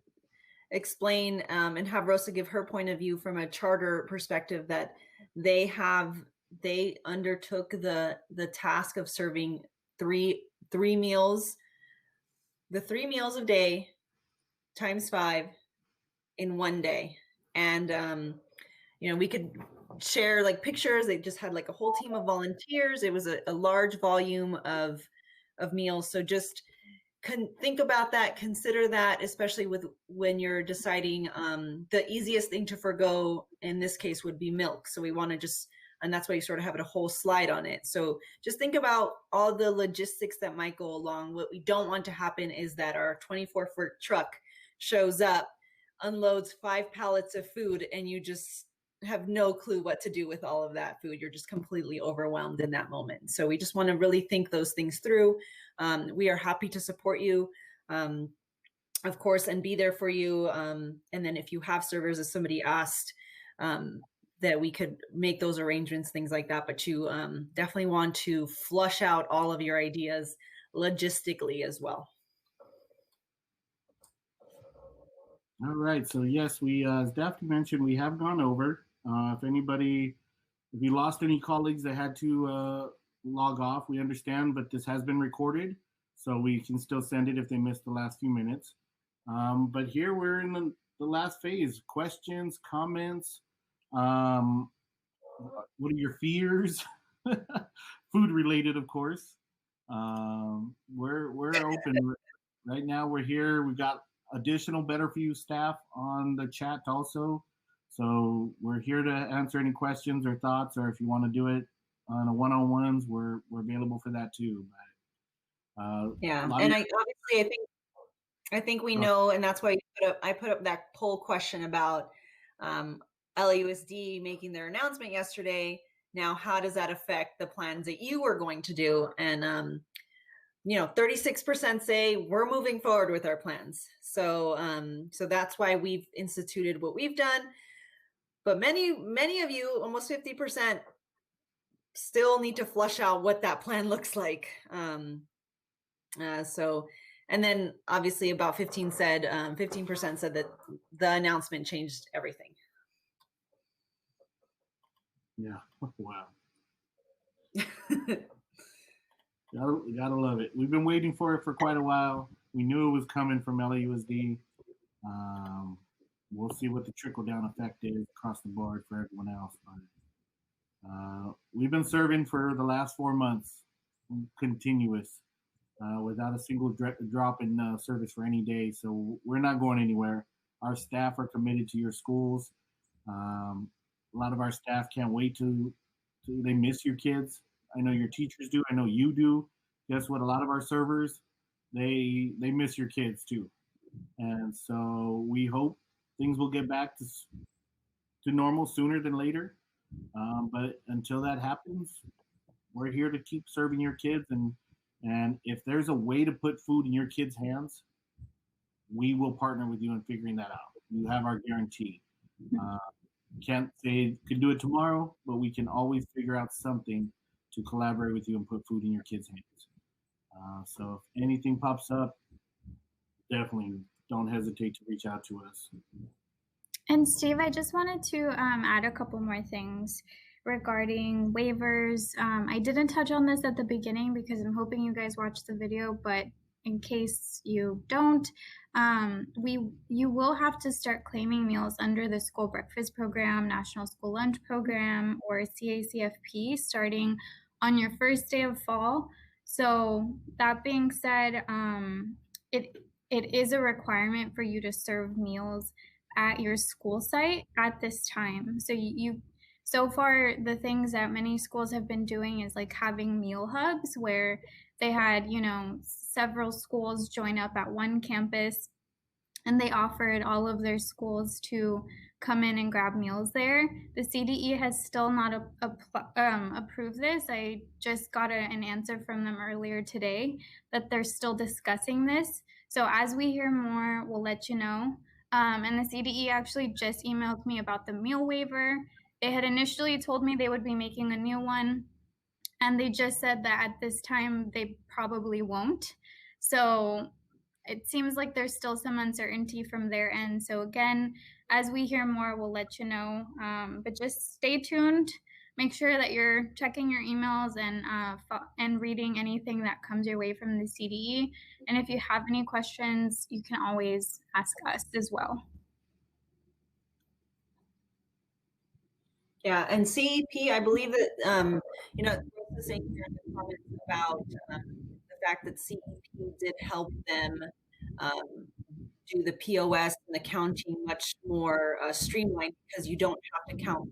B: explain and have Rosa give her point of view from a charter perspective that they undertook the task of serving three meals, the 3 meals a day times 5 in one day. And we could share like pictures. They just had like a whole team of volunteers. It was a large volume of meals. So just think about that, consider that, especially when you're deciding. The easiest thing to forgo in this case would be milk. So we want to and that's why you sort of have a whole slide on it. So just think about all the logistics that might go along. What we don't want to happen is that our 24-foot truck shows up, unloads 5 pallets of food, and you just have no clue what to do with all of that food. You're just completely overwhelmed in that moment. So we just want to really think those things through. We are happy to support you, of course, and be there for you. And then if you have servers, as somebody asked, that we could make those arrangements, things like that. But you definitely want to flush out all of your ideas logistically as well.
A: All right. So yes, we as Daphne mentioned, we have gone over. If you lost any colleagues that had to log off, we understand, but this has been recorded, so we can still send it if they missed the last few minutes. But here we're in the last phase: questions, comments. What are your fears? Food related, of course. We're open right now. We're here. We've got additional Better For You staff on the chat also. So we're here to answer any questions or thoughts, or if you want to do it on a one-on-ones, we're available for that too. But,
B: yeah, and obviously I think we know, and that's why I put up that poll question about LAUSD making their announcement yesterday. Now, how does that affect the plans that you were going to do? And 36% say we're moving forward with our plans. So that's why we've instituted what we've done. But many of you, almost 50%, still need to flush out what that plan looks like. And then obviously about 15% said that the announcement changed everything.
A: Yeah. Wow. Gotta love it. We've been waiting for it for quite a while. We knew it was coming from LAUSD. We'll see what the trickle down effect is across the board for everyone else. But we've been serving for the last 4 months, continuous, without a single drop in service for any day. So we're not going anywhere. Our staff are committed to your schools. A lot of our staff can't wait they miss your kids. I know your teachers do. I know you do. Guess what? A lot of our servers, they miss your kids too. And so we hope things will get back to normal sooner than later. But until that happens, we're here to keep serving your kids. And if there's a way to put food in your kids' hands, we will partner with you in figuring that out. You have our guarantee. Can't say could do it tomorrow, but we can always figure out something to collaborate with you and put food in your kids' hands. So if anything pops up, definitely don't hesitate to reach out to us.
C: And Steve, I just wanted to add a couple more things regarding waivers. I didn't touch on this at the beginning because I'm hoping you guys watched the video, but in case you don't, you will have to start claiming meals under the school breakfast program, National School Lunch Program, or CACFP starting on your first day of fall. So that being said, it is a requirement for you to serve meals at your school site at this time. So so far the things that many schools have been doing is like having meal hubs where they had, several schools join up at one campus, and they offered all of their schools to come in and grab meals there. The CDE has still not approved this. I just got an answer from them earlier today that they're still discussing this. So as we hear more, we'll let you know. And the CDE actually just emailed me about the meal waiver. They had initially told me they would be making a new one, and they just said that at this time they probably won't. So it seems like there's still some uncertainty from their end. So again, as we hear more, we'll let you know. But just stay tuned. Make sure that you're checking your emails and reading anything that comes your way from the CDE. And if you have any questions, you can always ask us as well.
B: Yeah, and CEP, I believe that the saying here in the comments about the fact that CEP did help them do the POS and the counting much more streamlined, because you don't have to count.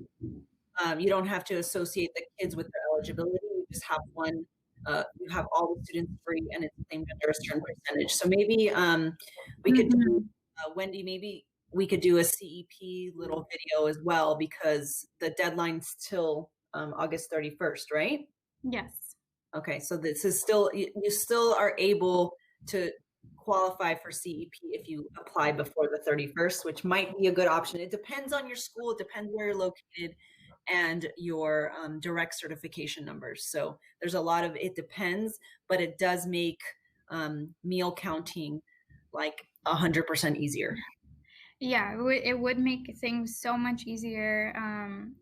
B: You don't have to associate the kids with their eligibility. You just have one. You have all the students free, and it's claimed under a certain percentage. So maybe we could do, Wendy, maybe we could do a CEP little video as well, because the deadline's till August 31st, right?
C: Yes.
B: Okay, so this is still, you still are able to qualify for CEP if you apply before the 31st, which might be a good option. It depends on your school, it depends where you're located, and your direct certification numbers. So there's a lot of it depends, but it does make meal counting like 100% easier.
C: Yeah, it would make things so much easier.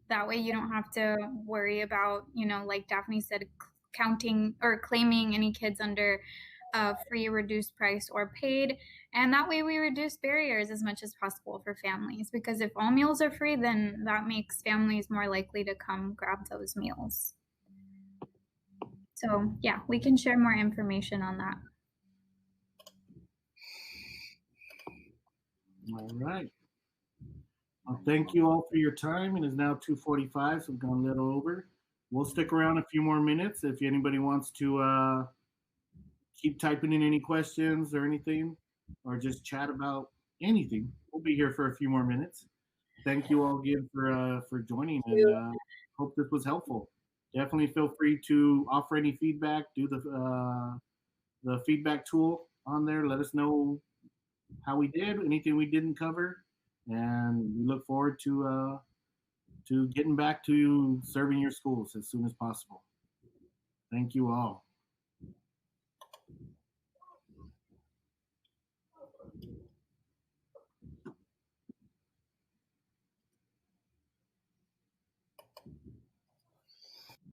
C: That way you don't have to worry about, like Daphne said, counting or claiming any kids under free, reduced price, or paid. And that way we reduce barriers as much as possible for families, because if all meals are free, then that makes families more likely to come grab those meals. So yeah, we can share more information on that.
A: All right. Well, thank you all for your time. It is now 2:45, so we've gone a little over. We'll stick around a few more minutes if anybody wants to keep typing in any questions or anything, or just chat about anything. We'll be here for a few more minutes. Thank you all again for joining, and hope this was helpful. Definitely feel free to offer any feedback. Do the feedback tool on there. Let us know how we did, anything we didn't cover, and we look forward to getting back to serving your schools as soon as possible. Thank you all.